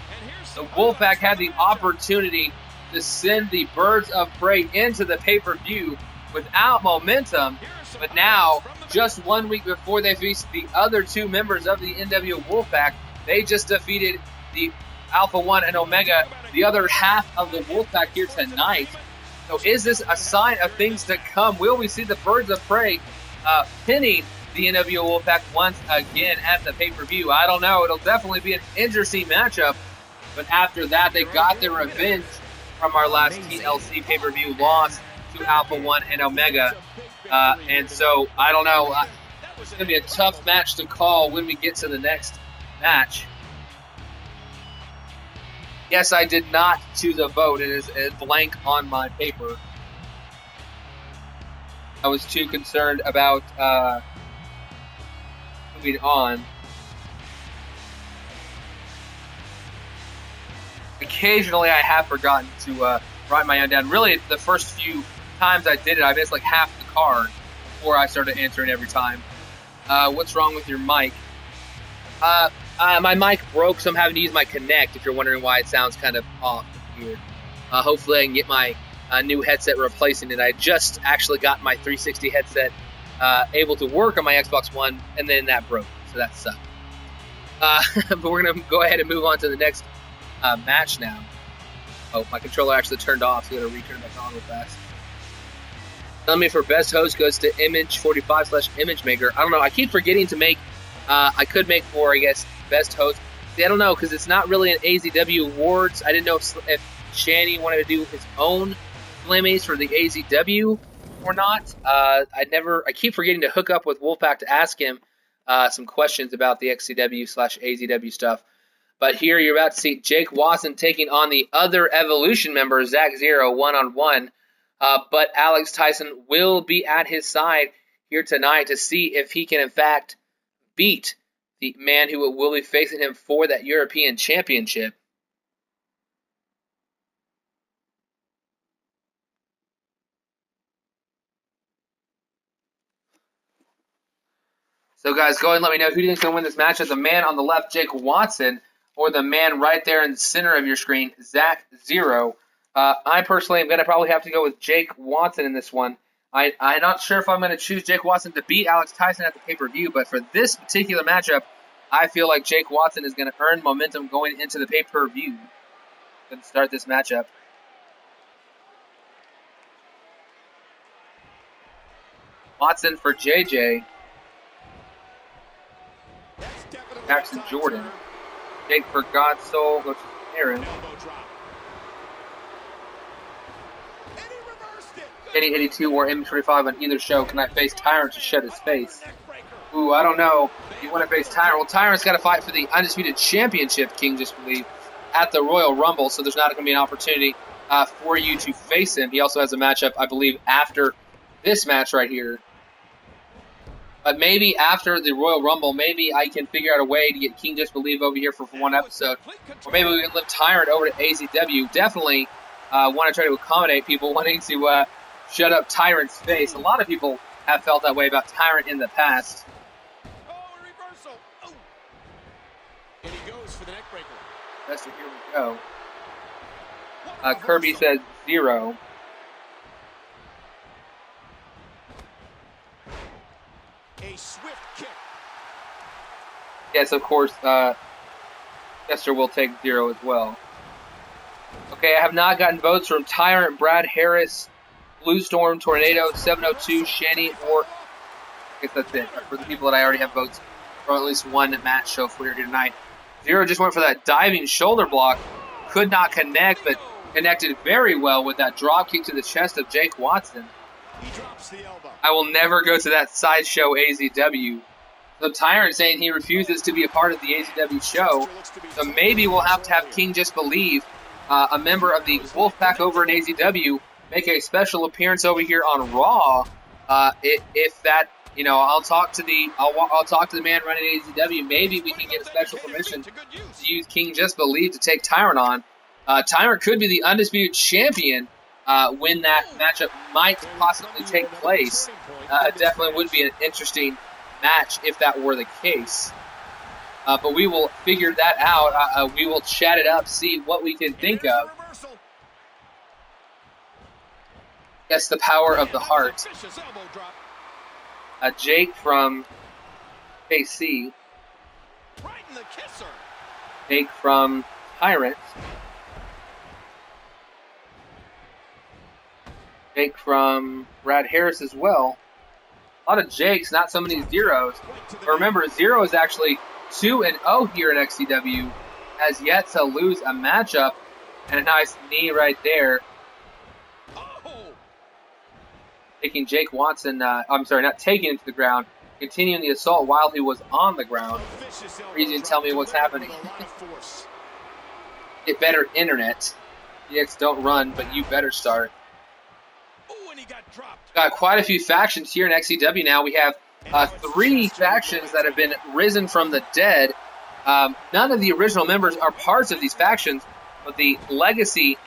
The Wolfpack had the opportunity to send the Birds of Prey into the pay-per-view without momentum, but now, just 1 week before they faced the other two members of the NWO Wolfpack, they just defeated the Alpha One and Omega, the other half of the Wolfpack here tonight. So is this a sign of things to come? Will we see the Birds of Prey pinning the NWO Wolfpack once again at the pay-per-view? I don't know. It'll definitely be an interesting matchup. But after that, they got their revenge from our last TLC pay-per-view loss to Alpha One and Omega. And so, I don't know. It's going to be a tough match to call when we get to the next match. Yes, I did not choose a vote. It is a blank on my paper. I was too concerned about moving on. Occasionally, I have forgotten to write my own down. Really, the first few times I did it, I missed like half the card before I started answering every time. What's wrong with your mic? My mic broke, so I'm having to use my Connect, if you're wondering why it sounds kind of off here. Hopefully I can get my new headset replacing it. I just actually got my 360 headset able to work on my Xbox One, and then that broke, so that sucked. But we're going to go ahead and move on to the next match now. Oh, my controller actually turned off, so I'm going to return it back on real fast. Nominee for Best Host goes to Image45/ImageMaker. I don't know, I keep forgetting to make, I could make for, I guess, Best Host. See, I don't know, because it's not really an AZW Awards. I didn't know if Shanny wanted to do his own Slammies for the AZW or not. I keep forgetting to hook up with Wolfpack to ask him some questions about the XCW/AZW stuff. But here you're about to see Jake Watson taking on the other Evolution member, Zach Zero, one-on-one. But Alex Tyson will be at his side here tonight to see if he can, in fact, beat the man who will be facing him for that European Championship. So, guys, go ahead and let me know who do you think is going to win this match. The man on the left, Jake Watson, or the man right there in the center of your screen, Zach Zero. I personally am going to probably have to go with Jake Watson in this one. I'm not sure if I'm going to choose Jake Watson to beat Alex Tyson at the pay-per-view, but for this particular matchup, I feel like Jake Watson is going to earn momentum going into the pay-per-view. Going to start this matchup. Watson for JJ. Jackson Jordan. Jake for Godsoul goes to Aaron. Kenny 82 or M25 on either show. Can I face Tyrant to shut his face? Ooh, I don't know. You want to face Tyrant? Well, Tyrant's got to fight for the Undisputed Championship, King just believe, at the Royal Rumble, so there's not going to be an opportunity for you to face him. He also has a matchup, I believe, after this match right here. But maybe after the Royal Rumble, maybe I can figure out a way to get King Just Believe over here for one episode. Or maybe we can lift Tyrant over to AZW. Definitely want to try to accommodate people wanting to shut up Tyrant's face. A lot of people have felt that way about Tyrant in the past. Oh, reversal. Oh. And he goes for the neck breaker. So here we go. Kirby says 0. A swift kick. Yes, of course, Chester will take 0 as well. Okay, I have not gotten votes from Tyrant, Brad Harris, Blue Storm, Tornado, 702, Shanny, or I guess that's it. For the people that I already have votes for at least one match show for here tonight. Zero just went for that diving shoulder block. Could not connect, but connected very well with that drop kick to the chest of Jake Watson. I will never go to that sideshow AZW. So Tyrant saying he refuses to be a part of the AZW show. So maybe we'll have to have King Just Believe, a member of the Wolfpack over in AZW, make a special appearance over here on Raw. If that, I'll talk to the man running AZW. Maybe we can get a special permission to use King Just Believe to take Tyrant on. Tyrant could be the undisputed champion when that matchup might possibly take place. Definitely would be an interesting match if that were the case. But we will figure that out. We will chat it up, see what we can think of. Yes, the power of the heart. Jake from KC. Jake from Tyrant. Jake from Brad Harris as well. A lot of Jakes, not so many Zeros. But remember, Zero is actually 2-0 here in XCW. Has yet to lose a matchup. And a nice knee right there. Taking Jake Watson, I'm sorry, not taking him to the ground. Continuing the assault while he was on the ground. Reason, tell me what's happening. Get better internet. DX don't run, but you better start. Got quite a few factions here in XCW now. We have 3 factions that have been risen from the dead. None of the original members are parts of these factions, but the legacy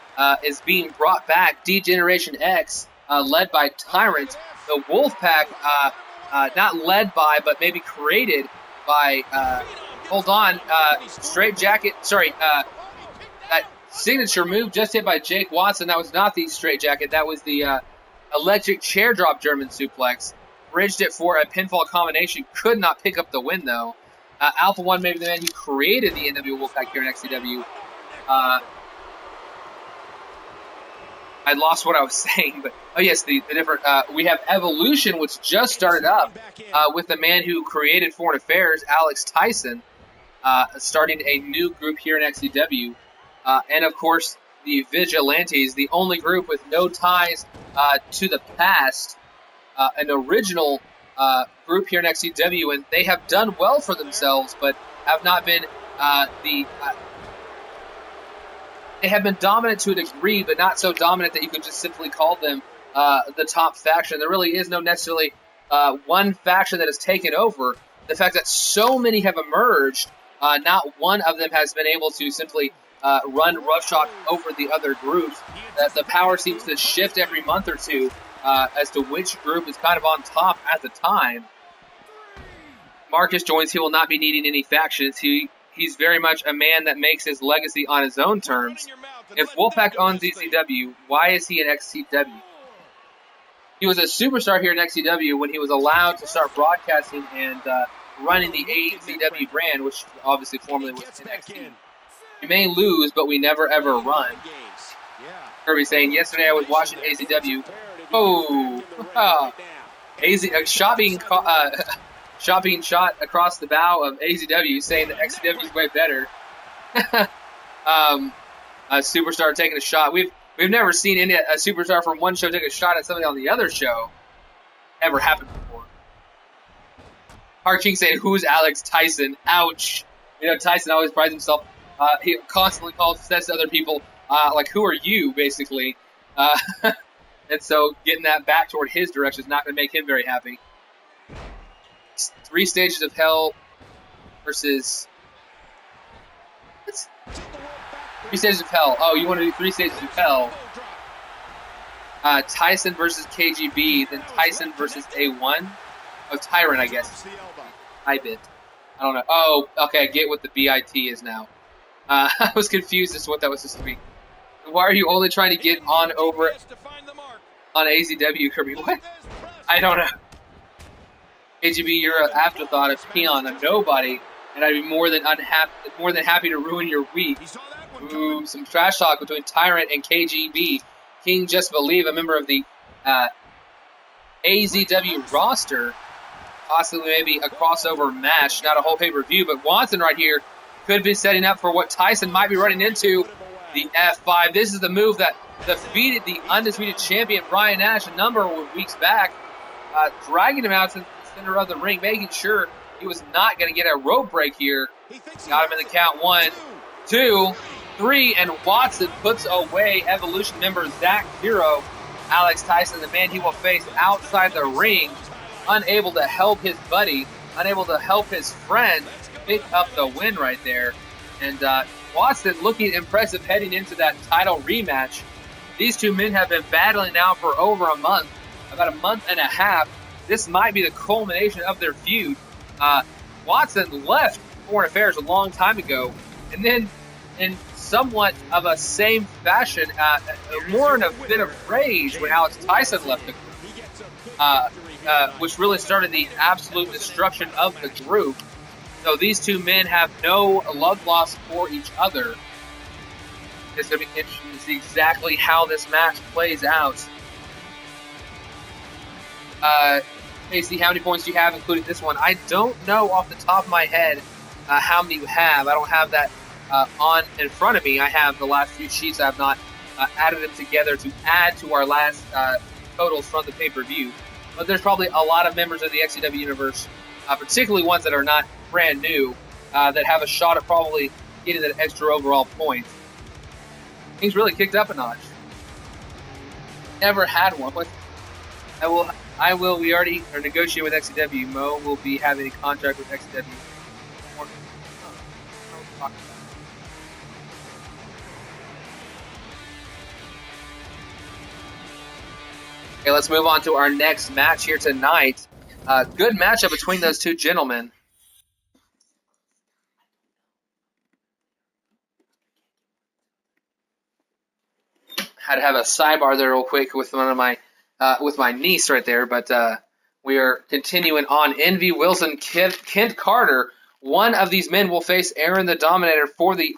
is being brought back. D-Generation X, led by Tyrant. The Wolfpack, not led by, but maybe created by, Straight Jacket, that signature move just hit by Jake Watson. That was not the Straight Jacket. That was the electric chair drop German suplex. Bridged it for a pinfall combination. Could not pick up the win, though. Alpha One, maybe the man who created the NW Wolfpack here in XCW. I lost what I was saying, but oh yes, the different. We have Evolution, which just started up with the man who created Foreign Affairs, Alex Tyson, starting a new group here in XCW, and of course the Vigilantes, the only group with no ties to the past, an original group here in XCW, and they have done well for themselves, but have not been they have been dominant to a degree, but not so dominant that you could just simply call them the top faction. There really is no necessarily one faction that has taken over. The fact that so many have emerged, not one of them has been able to simply run roughshod over the other groups. The power seems to shift every month or two as to which group is kind of on top at the time. Marcus joins. He will not be needing any factions. He's very much a man that makes his legacy on his own terms. If Wolfpack owns ECW, why is he in XCW? He was a superstar here in XCW when he was allowed to start broadcasting and running the ACW brand, which obviously formerly was NXT. We may lose, but we never ever run. Kirby saying, yesterday I was watching ACW. Oh, shot being shot across the bow of AZW, saying that XCW is way better. A superstar taking a shot. We've never seen a superstar from one show take a shot at somebody on the other show. Never happened before. Hard King saying, "Who's Alex Tyson?" Ouch. Tyson always prides himself. He constantly says to other people, like, "Who are you?" Basically. And so getting that back toward his direction is not going to make him very happy. 3 Stages of Hell versus... 3 Stages of Hell. Oh, you want to do 3 Stages of Hell. Tyson versus KGB, then Tyson versus A1. Oh, Tyrant, I guess. I-bit. I don't know. Oh, okay, I get what the BIT is now. I was confused as to what that was supposed to be. Why are you only trying to get on over on AZW, Kirby? What? I don't know. KGB, you're an afterthought, a peon, a nobody, and I'd be more than happy to ruin your week. Ooh, some trash talk between Tyrant and KGB. King Just Believe, a member of the AZW roster. Possibly maybe a crossover match, not a whole pay-per-view, but Watson right here could be setting up for what Tyson might be running into, the F5. This is the move that defeated the undisputed champion Brian Nash a number of weeks back, dragging him out to the center of the ring, making sure he was not going to get a rope break here. Got him in the count 1, 2, 3, and Watson puts away Evolution member Zach Zero. Alex Tyson, the man he will face outside the ring, unable to help his buddy, unable to help his friend pick up the win right there. And Watson looking impressive heading into that title rematch. These two men have been battling now for over a month, about a month and a half. This might be the culmination of their feud. Watson left Foreign Affairs a long time ago, and then in somewhat of a same fashion, more in a bit of rage when Alex Tyson left the group. Which really started the absolute destruction of the group. So these two men have no love lost for each other. It's going to be interesting to see exactly how this match plays out. Casey, how many points do you have, including this one? I don't know off the top of my head how many you have. I don't have that on in front of me. I have the last few sheets. I have not added them together to add to our last totals from the pay-per-view. But there's probably a lot of members of the XCW universe, particularly ones that are not brand new, that have a shot at probably getting that extra overall point. Things really kicked up a notch. Never had one. But I will. We already are negotiating with XCW. Mo will be having a contract with XCW. Okay, let's move on to our next match here tonight. Good matchup between those two gentlemen. Had to have a sidebar there real quick with one of my with my niece right there, but we are continuing on. Envy Wilson, Kent Carter. One of these men will face Aaron the Dominator for the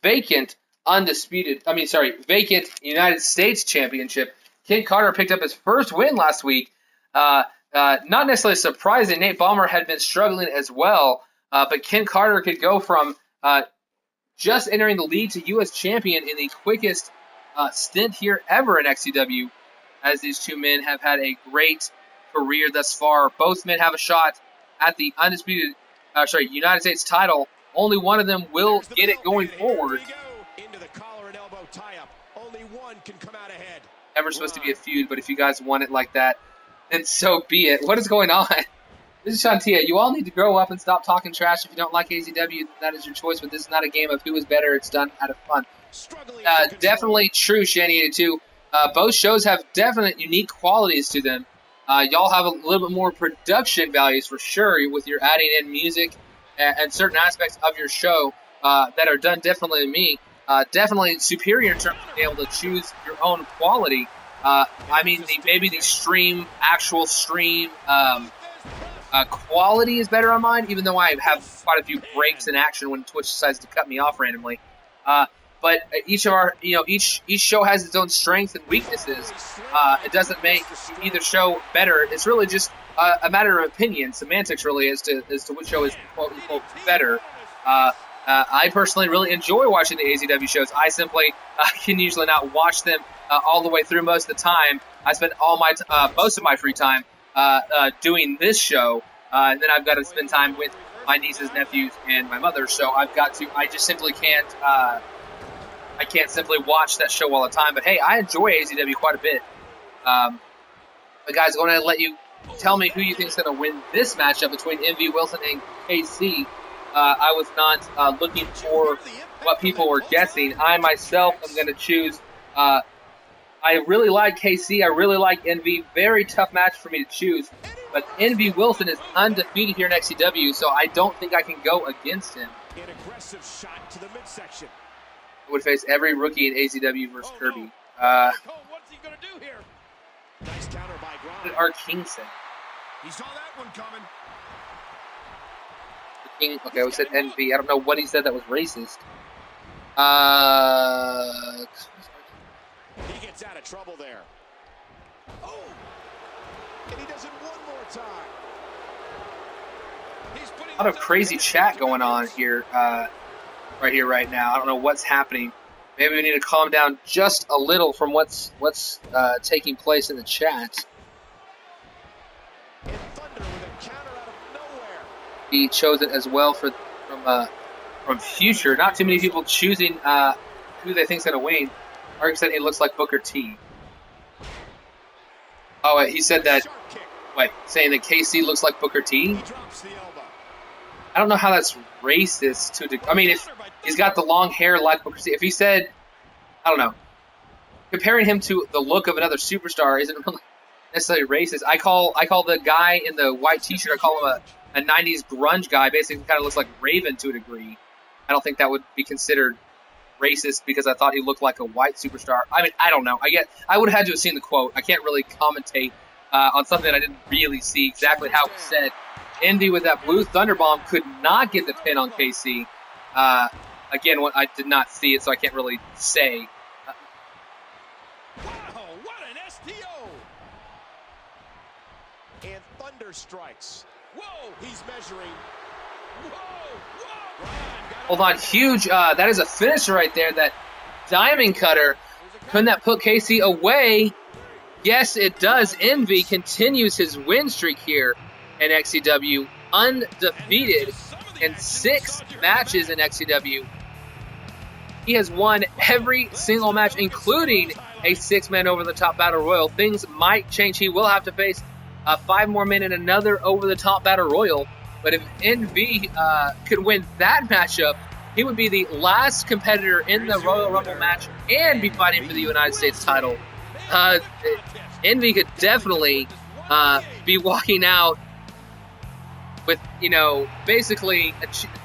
vacant United States Championship. Kent Carter picked up his first win last week. Not necessarily surprising. Nate Ballmer had been struggling as well, but Kent Carter could go from just entering the lead to U.S. champion in the quickest stint here ever in XCW, as these two men have had a great career thus far. Both men have a shot at the United States title. Only one of them will get it going forward. Into the collar and elbow tie-up. Only one can come out ahead. Never supposed to be a feud, but if you guys want it like that, then so be it. What is going on? This is Shantia. You all need to grow up and stop talking trash. If you don't like AZW, that is your choice, but this is not a game of who is better. It's done out of fun. Definitely true, Shani, too. Both shows have definite unique qualities to them. Y'all have a little bit more production values for sure with your adding in music and certain aspects of your show that are done differently than me. Definitely superior in terms of being able to choose your own quality. The actual stream quality is better on mine, even though I have quite a few breaks in action when Twitch decides to cut me off randomly. But each show has its own strengths and weaknesses. It doesn't make either show better. It's really just a matter of opinion, semantics, really, as to which show is quote unquote better. I personally really enjoy watching the AZW shows. I simply can usually not watch them all the way through most of the time. I spend most of my free time doing this show, and then I've got to spend time with my nieces, nephews, and my mother. So I just simply can't. I can't simply watch that show all the time. But hey, I enjoy AZW quite a bit. But guys, I'm going to let you tell me who you think is going to win this matchup between Envy Wilson and KC. I was not looking for what people were guessing. I myself am going to choose. I really like KC. I really like Envy. Very tough match for me to choose. But Envy Wilson is undefeated here in XCW, so I don't think I can go against him. An aggressive shot to the midsection. Would face every rookie in AZW versus Kirby. What's he going to do here? Nice counter by Grom. What did our King say? He saw that one coming. The King, okay, we said Envy. I don't know what he said that was racist. He gets out of trouble there. Oh! And he does it one more time. He's putting A lot of crazy chat going on here, right now. I don't know what's happening. Maybe we need to calm down just a little from what's taking place in the chat. And Thunder with a counter out of nowhere. He chose it as well from Future. Not too many people choosing who they think's going to win. Mark said he looks like Booker T. Oh, he said that. Wait, saying that KC looks like Booker T. He drops the elbow. I don't know how that's racist I mean, if he's got the long hair like Booker T. If he said, I don't know, comparing him to the look of another superstar isn't really necessarily racist. I call the guy in the white T-shirt, I call him a 90s grunge guy. Basically, kind of looks like Raven to a degree. I don't think that would be considered racist because I thought he looked like a white superstar. I mean, I don't know. I would have had to have seen the quote. I can't really commentate on something that I didn't really see exactly how it was said. Envy with that blue Thunderbomb could not get the pin on KC. Again, I did not see it, so I can't really say. Wow, what an STO! And Thunder strikes. Whoa, he's measuring. Whoa. Hold on, huge. That is a finisher right there. That diamond cutter. Couldn't that put KC away? Yes, it does. Envy continues his win streak here in XCW, undefeated in 6 matches in XCW. He has won every single match, including a 6-man over-the-top battle royal. Things might change. He will have to face 5 more men in another over-the-top battle royal. But if Envy could win that matchup, he would be the last competitor in the Royal Rumble match and be fighting for the United States title. Envy could definitely be walking out with, basically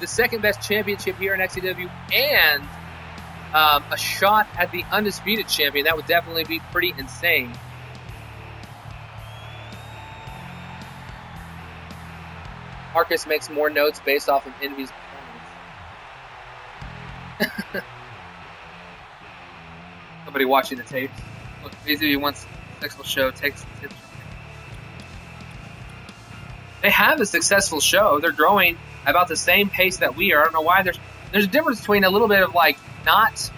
the second best championship here in XCW and a shot at the undisputed champion. That would definitely be pretty insane. Marcus makes more notes based off of Envy's performance. Somebody watching the tape. Look, Envy wants a successful show. Takes some tips. They have a successful show. They're growing about the same pace that we are. I don't know why. There's a difference between a little bit of not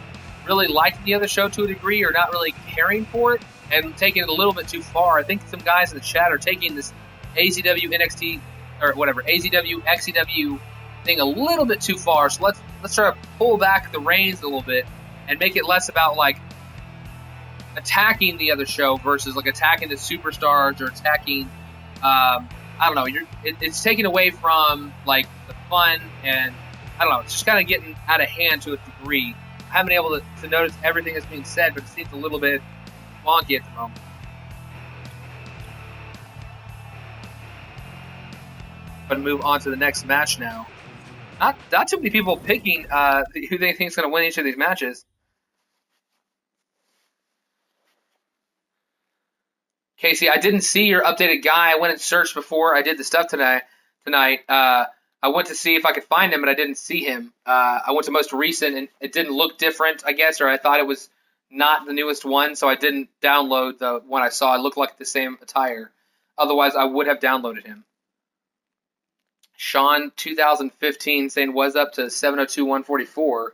really liking the other show to a degree or not really caring for it and taking it a little bit too far. I think some guys in the chat are taking this AZW NXT or whatever AZW XCW thing a little bit too far. So let's try to pull back the reins a little bit and make it less about attacking the other show versus attacking the superstars or attacking. I don't know. It's taken away from the fun, and I don't know. It's just kind of getting out of hand to a degree. I haven't been able to notice everything that's being said, but it seems a little bit wonky at the moment. But move on to the next match now. Not too many people picking who they think is going to win each of these matches. Casey, I didn't see your updated guy. I went and searched before I did the stuff tonight. I went to see if I could find him, but I didn't see him. I went to most recent, and it didn't look different, I guess, or I thought it was not the newest one, so I didn't download the one I saw. It looked like the same attire. Otherwise, I would have downloaded him. Sean 2015 saying was up to 702-144.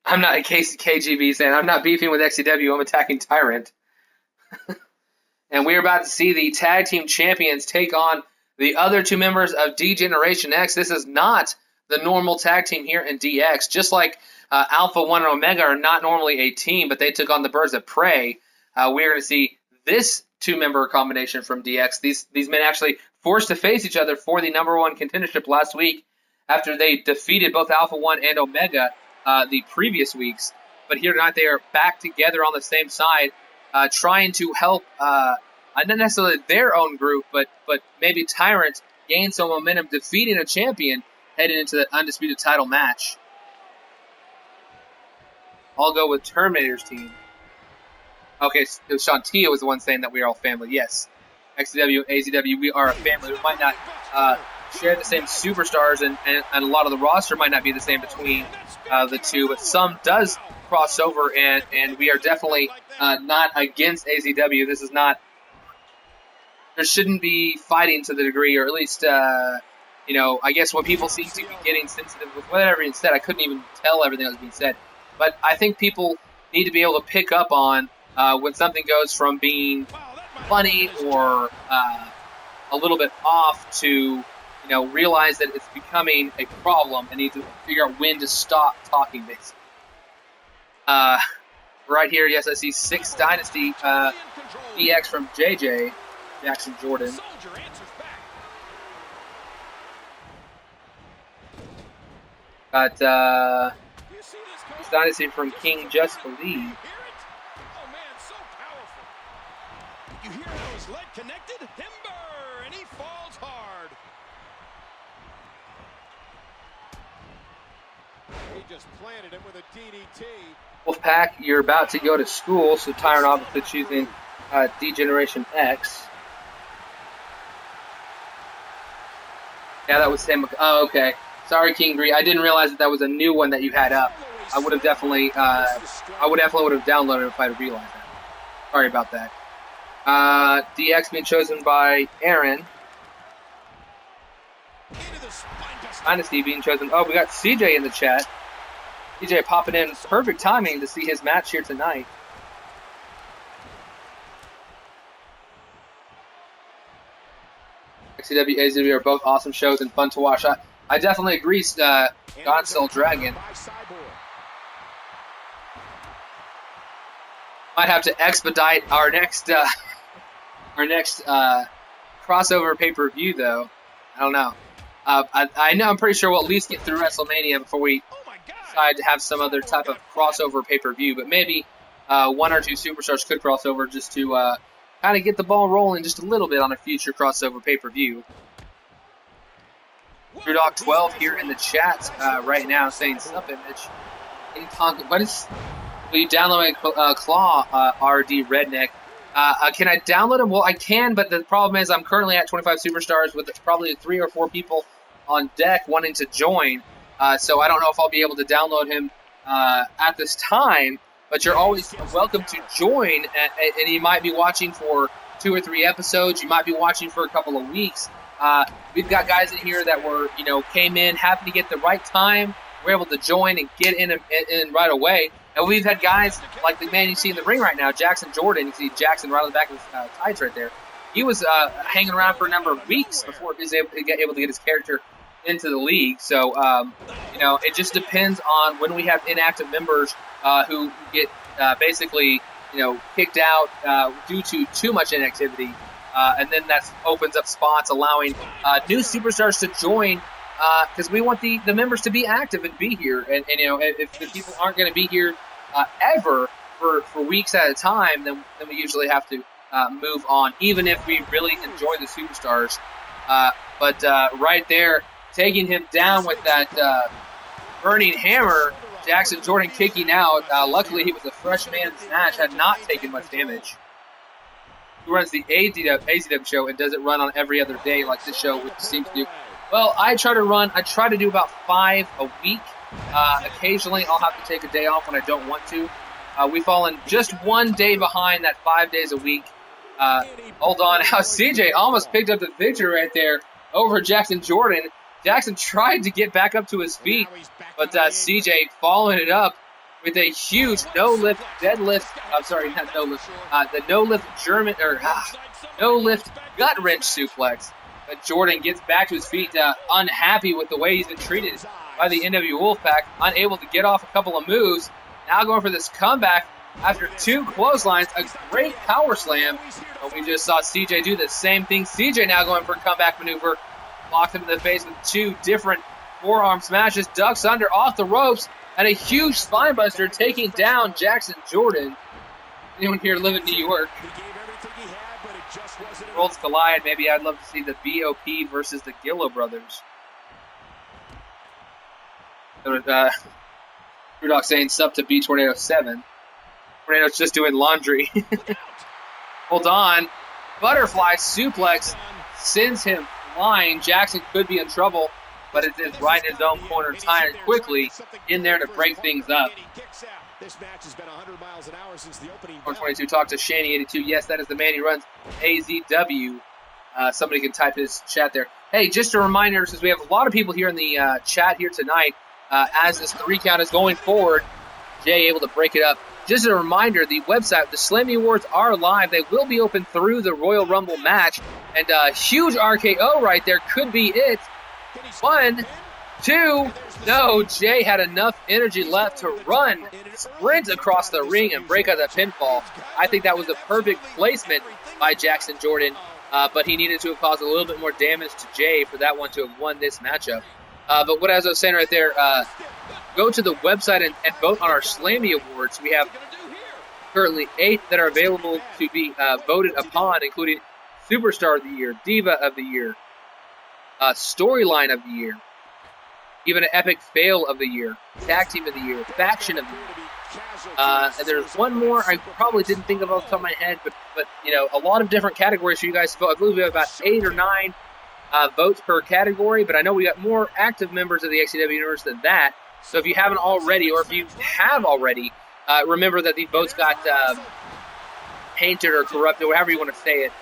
I'm not KGB saying I'm not beefing with XCW. I'm attacking Tyrant. And we're about to see the tag team champions take on the other 2 members of D-Generation X. This is not the normal tag team here in DX. Just like Alpha 1 and Omega are not normally a team, but they took on the Birds of Prey. We're going to see this 2-member combination from DX. These men actually forced to face each other for the #1 contendership last week after they defeated both Alpha 1 and Omega the previous weeks. But here tonight they are back together on the same side, trying to help not necessarily their own group, but maybe Tyrant gain some momentum, defeating a champion heading into the undisputed title match. I'll go with Terminator's team. Okay, so Shantia was the one saying that we are all family. Yes. XCW, AZW, we are a family. We might not share the same superstars, and a lot of the roster might not be the same between the two, but some does cross over, and we are definitely not against AZW. This is not, there shouldn't be fighting to the degree, or at least, you know, I guess when people seem to be getting sensitive with whatever being said, I couldn't even tell everything that was being said. But I think people need to be able to pick up on when something goes from being funny or a little bit off to, you know, realize that it's becoming a problem and need to figure out when to stop talking, basically. Right here, yes, I see 6 Dynasty EX from JJ, Jackson Jordan. Got Dynasty from King Just Believe. Oh man, so powerful. You hear how his leg connected? Timber, and he falls hard. He just planted him with a DDT. Wolfpack, you're about to go to school, so Tyron obviously choosing D-Generation X. Yeah, that was Sam. Oh, okay. Sorry, King Green. I didn't realize that was a new one that you had up. I would have definitely, would have downloaded it if I had realized that. Sorry about that. DX being chosen by Aaron. Dynasty being chosen. Oh, we got CJ in the chat. CJ popping in. Perfect timing to see his match here tonight. XCW, AZW are both awesome shows and fun to watch. I definitely agree, Godstill Dragon. Might have to expedite our next crossover pay-per-view, though. I don't know. I know I'm pretty sure we'll at least get through WrestleMania before we decide to have some other type of crossover pay-per-view. But maybe 1 or 2 superstars could cross over just to kind of get the ball rolling just a little bit on a future crossover pay-per-view. Brewdog12 here in the chat right now saying sub image. What is? Will you download a Claw RD Redneck? Can I download him? Well, I can, but the problem is I'm currently at 25 superstars with probably 3 or 4 people on deck wanting to join. So I don't know if I'll be able to download him at this time. But you're always welcome to join, and you might be watching for 2 or 3 episodes. You might be watching for a couple of weeks. We've got guys in here that came in, happened to get the right time, were able to join and get in right away. And we've had guys like the man you see in the ring right now, Jackson Jordan. You see Jackson right on the back of his tights right there. He was hanging around for a number of weeks before he was able to get his character into the league. So, it just depends on when we have inactive members who get basically, kicked out due to too much inactivity. And then that opens up spots, allowing new superstars to join, because we want the members to be active and be here. And if the people aren't going to be here ever for weeks at a time, then we usually have to move on, even if we really enjoy the superstars. But right there, taking him down with that burning hammer, Jackson Jordan kicking out. Luckily, he was a fresh man in this match, had not taken much damage. Who runs the AZW show and does it run on every other day like this show seems to do? Well, I try to do about 5 a week. Occasionally, I'll have to take a day off when I don't want to. We've fallen just 1 day behind that 5 days a week. Hold on. How CJ almost picked up the victory right there over Jackson Jordan. Jackson tried to get back up to his feet, but CJ following it up with a huge no-lift deadlift. I'm sorry, not no-lift. The no-lift German, no-lift gut wrench suplex. But Jordan gets back to his feet, unhappy with the way he's been treated by the NW Wolfpack, unable to get off a couple of moves. Now going for this comeback after 2 clotheslines, a great power slam. But we just saw CJ do the same thing. CJ now going for a comeback maneuver. Locked him in the face with 2 different forearm smashes. Ducks under off the ropes. And a huge spinebuster taking down Jackson Jordan. Anyone here live in New York? Worlds collide. Maybe I'd love to see the BOP versus the Gillo brothers. Brewdog saying sub to B Tornado 7. Tornado's just doing laundry. Hold on. Butterfly suplex sends him line. Jackson could be in trouble, but it is right in his own corner. Tyron quickly in there to break things up. This match has been 100 miles an hour since the opening. 422 talk to Shanny82. Yes, that is the man. He runs AZW. Somebody can type his chat there. Hey, just a reminder, since we have a lot of people here in the chat here tonight, as this 3 count is going forward, Jay able to break it up. Just a reminder, the website, the Slammy Awards are live. They will be open through the Royal Rumble match. And a huge RKO right there could be it. 1, 2, no, Jay had enough energy left to run, sprint across the ring, and break out the pinfall. I think that was a perfect placement by Jackson Jordan, but he needed to have caused a little bit more damage to Jay for that one to have won this matchup. But what as I was saying right there, go to the website and vote on our Slammy Awards. We have currently 8 that are available to be voted upon, including Superstar of the Year, Diva of the Year, Storyline of the Year, even an Epic Fail of the Year, Tag Team of the Year, Faction of the Year. And there's one more I probably didn't think of off the top of my head, but you know, a lot of different categories for you guys to vote. I believe we have about 8 or 9 votes per category, but I know we got more active members of the XCW universe than that. So if you haven't already, or if you have already, remember that these votes got painted or corrupted, whatever you want to say it.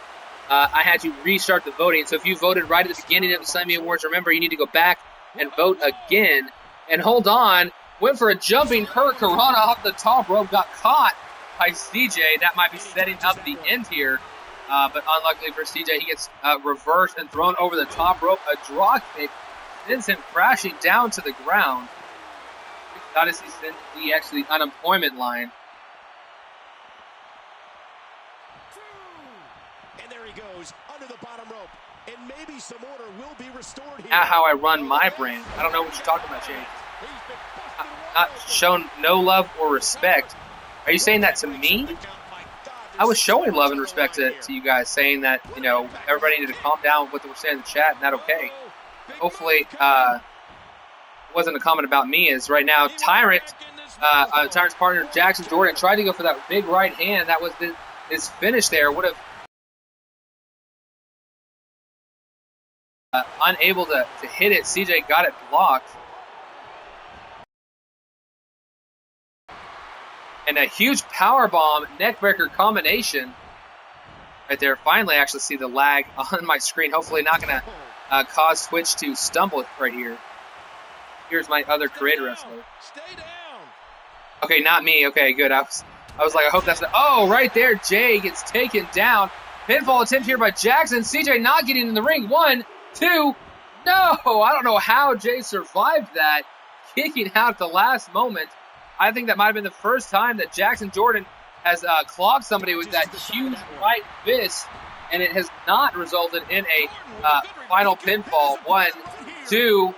I had to restart the voting. So if you voted right at the beginning of the Slammy Awards, remember you need to go back and vote again. And hold on, went for a jumping hurricanrana off the top rope, got caught by CJ. That might be setting up the end here. But unluckily for CJ, he gets reversed and thrown over the top rope. A draw kick sends him crashing down to the ground. Odyssey sent the actually unemployment line. And there he goes under the bottom rope. And maybe some order will be restored here. Not how I run my brand. I don't know what you're talking about, Jay. Not shown no love or respect. Are you saying that to me? I was showing love and respect to you guys, saying that, you know, everybody needed to calm down with what they were saying in the chat, and that's okay. Hopefully, it wasn't a comment about me, as right now, Tyrant's partner, Jackson Jordan, tried to go for that big right hand. That was his finish there. Would have unable to hit it. CJ got it blocked. And a huge powerbomb neckbreaker combination right there. Finally, I actually see the lag on my screen. Hopefully not going to cause Twitch to stumble right here. Here's my other creator wrestler. Okay, not me. Okay, good. I was like, I hope that's not. Oh, right there, Jay gets taken down. Pinfall attempt here by Jackson. CJ not getting in the ring. 1, 2. No, I don't know how Jay survived that. Kicking out at the last moment. I think that might have been the first time that Jackson Jordan has clogged somebody with that huge right fist, and it has not resulted in a final pinfall. 1, 2.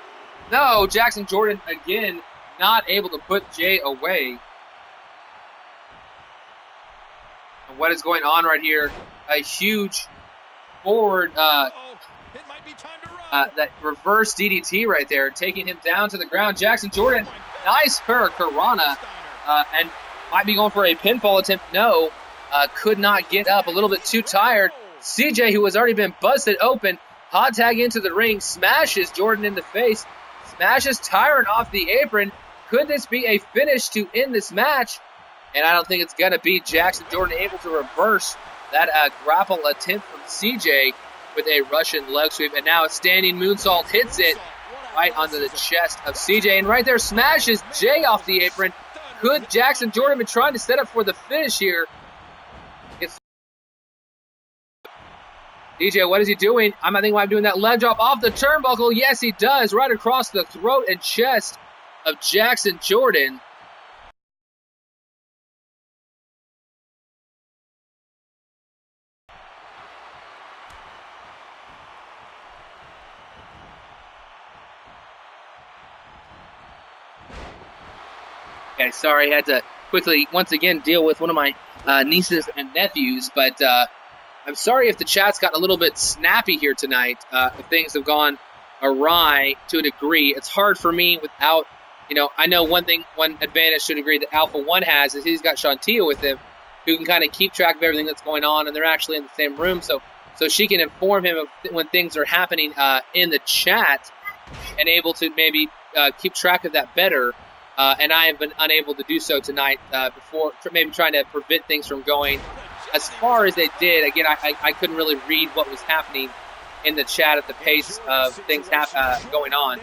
No, Jackson Jordan again not able to put Jay away. And what is going on right here? A huge forward, that reverse DDT right there, taking him down to the ground. Jackson Jordan, nice hurricanrana, and might be going for a pinfall attempt. No, could not get up, a little bit too tired. CJ, who has already been busted open, hot tag into the ring, smashes Jordan in the face, smashes Tyrant off the apron. Could this be a finish to end this match? And I don't think it's going to be. Jackson Jordan able to reverse that grapple attempt from CJ with a Russian leg sweep. And now a standing moonsault hits it right onto the chest of CJ. And right there smashes Jay off the apron. Could Jackson Jordan be trying to set up for the finish here? DJ, what is he doing? I'm thinking I'm doing that leg drop off the turnbuckle. Yes, he does. Right across the throat and chest of Jackson Jordan. Okay, sorry, I had to quickly, once again, deal with one of my nieces and nephews, but I'm sorry if the chat's gotten a little bit snappy here tonight, if things have gone awry to a degree. It's hard for me without, you know, I know one advantage to a degree that Alpha 1 has is he's got Shantia with him, who can kind of keep track of everything that's going on, and they're actually in the same room, so so she can inform him of when things are happening in the chat and able to maybe keep track of that better. And I have been unable to do so tonight before, maybe trying to prevent things from going as far as they did. Again, I couldn't really read what was happening in the chat at the pace of things going on.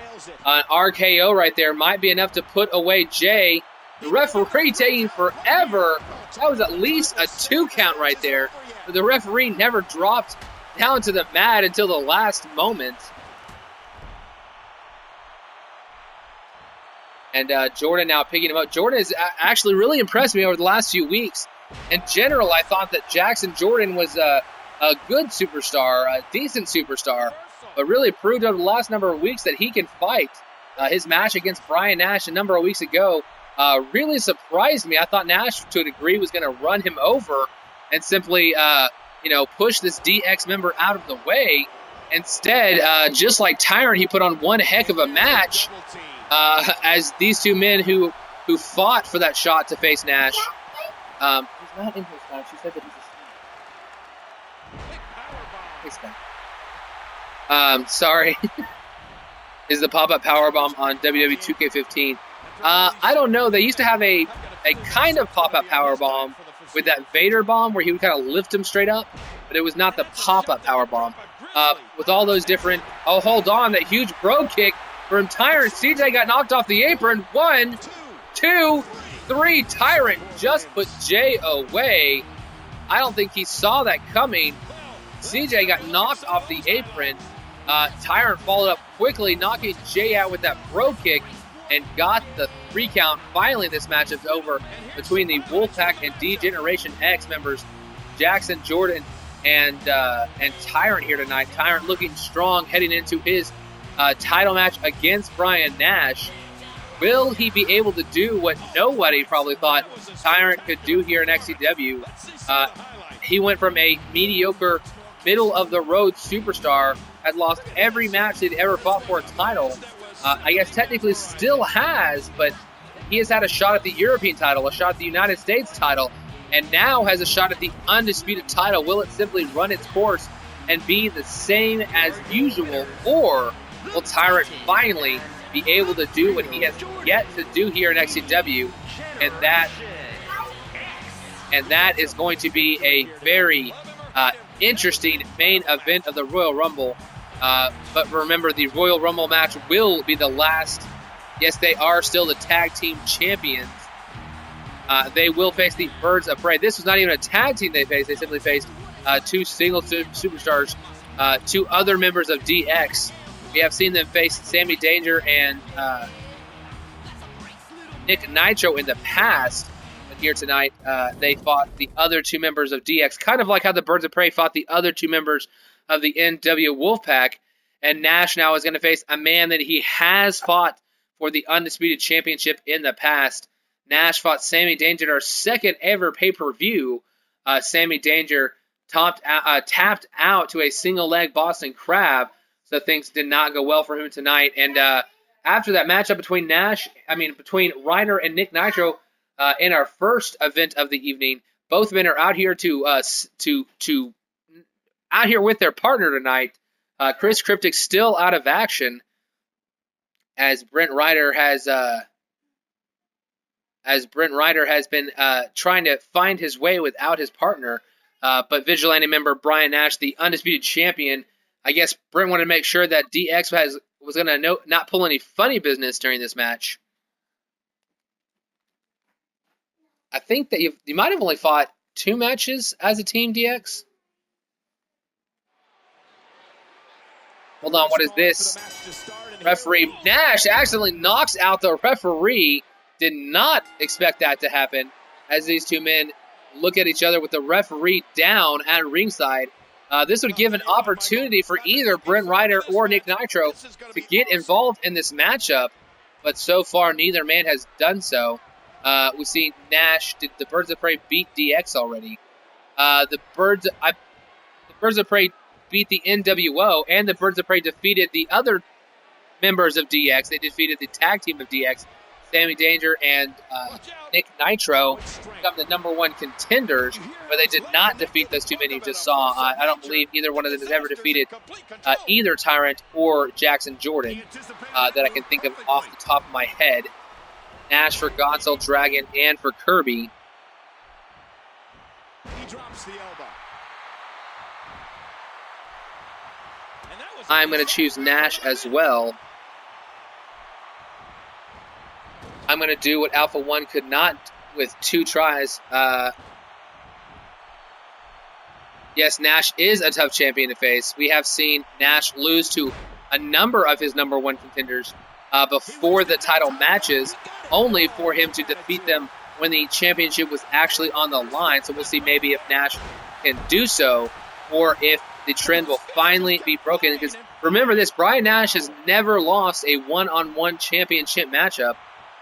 RKO right there might be enough to put away Jay. The referee taking forever. That was at least a 2 count right there. But the referee never dropped down to the mat until the last moment. And Jordan now picking him up. Jordan has actually really impressed me over the last few weeks. In general, I thought that Jackson Jordan was a good superstar, a decent superstar, but really proved over the last number of weeks that he can fight. His match against Brian Nash a number of weeks ago really surprised me. I thought Nash, to a degree, was going to run him over and simply, push this DX member out of the way. Instead, just like Tyrant, he put on one heck of a match as these two men who fought for that shot to face Nash. He's not in his match. She said that he's a sorry. Is the pop-up powerbomb on WWE 2K15. I don't know. They used to have a kind of pop-up powerbomb with that Vader bomb where he would kind of lift him straight up, but it was not the pop-up powerbomb. With all those different... Oh, hold on. That huge bro kick from Tyrant. CJ got knocked off the apron. 1, 2, 3. Tyrant just put Jay away. I don't think he saw that coming. CJ got knocked off the apron. Tyrant followed up quickly, knocking Jay out with that bro kick and got the 3 count. Finally, this matchup's over between the Wolfpack and D-Generation X members, Jackson Jordan and Tyrant here tonight. Tyrant looking strong heading into his title match against Brian Nash. Will he be able to do what nobody probably thought Tyrant could do here in XCW? He went from a mediocre, middle-of-the-road superstar, had lost every match he'd ever fought for a title. I guess technically still has, but he has had a shot at the European title, a shot at the United States title, and now has a shot at the undisputed title. Will it simply run its course and be the same as usual, or will Tyrant finally be able to do what he has yet to do here in XCW, and that is going to be a very interesting main event of the Royal Rumble. But remember, the Royal Rumble match will be the last. Yes, they are still the tag team champions. They will face the Birds of Prey. This was not even a tag team they faced. They simply faced 2 single superstars, 2 other members of DX. We have seen them face Sammy Danger and Nick Nitro in the past. But here tonight, they fought the other 2 members of DX, kind of like how the Birds of Prey fought the other 2 members of the NW Wolfpack. And Nash now is going to face a man that he has fought for the Undisputed Championship in the past. Nash fought Sammy Danger in our second ever pay-per-view. Sammy Danger tapped out to a single leg Boston Crab, so things did not go well for him tonight. And after that matchup between Ryder and Nick Nitro in our first event of the evening, both men are out here out here with their partner tonight. Chris Cryptic still out of action as Brent Ryder has been trying to find his way without his partner. But Vigilante member Brian Nash, the undisputed champion, I guess Brent wanted to make sure that DX was going to not pull any funny business during this match. I think that you might have only fought 2 matches as a team, DX. Hold on, what is this? Referee Nash accidentally knocks out the referee. Did not expect that to happen as these 2 men look at each other with the referee down at ringside. This would give an opportunity for either Brent Ryder or Nick Nitro to get involved in this matchup, but so far neither man has done so. We see Nash, did the Birds of Prey beat DX already? The Birds of Prey beat the NWO, and the Birds of Prey defeated the other members of DX. They defeated the tag team of DX. Sammy Danger and Nick Nitro become the #1 contenders, but they did not defeat those two men you just saw. I don't believe either one of them has ever defeated either Tyrant or Jackson Jordan that I can think of off the top of my head. Nash for Gonzalo Dragon and for Kirby. He drops the elbow. I'm going to choose Nash as well. I'm going to do what Alpha 1 could not with 2 tries. Yes, Nash is a tough champion to face. We have seen Nash lose to a number of his #1 contenders before the title matches, only for him to defeat them when the championship was actually on the line. So we'll see maybe if Nash can do so, or if the trend will finally be broken. Because remember this, Brian Nash has never lost a one-on-one championship matchup.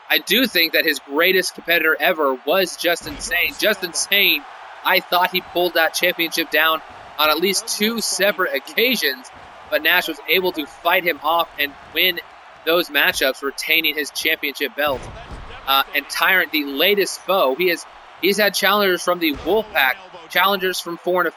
I do think that his greatest competitor ever was Justin Sane. Justin Sane, I thought he pulled that championship down on at least 2 separate occasions, but Nash was able to fight him off and win those matchups, retaining his championship belt. And Tyrant, the latest foe, he's had challengers from the Wolfpack, challengers from 4 and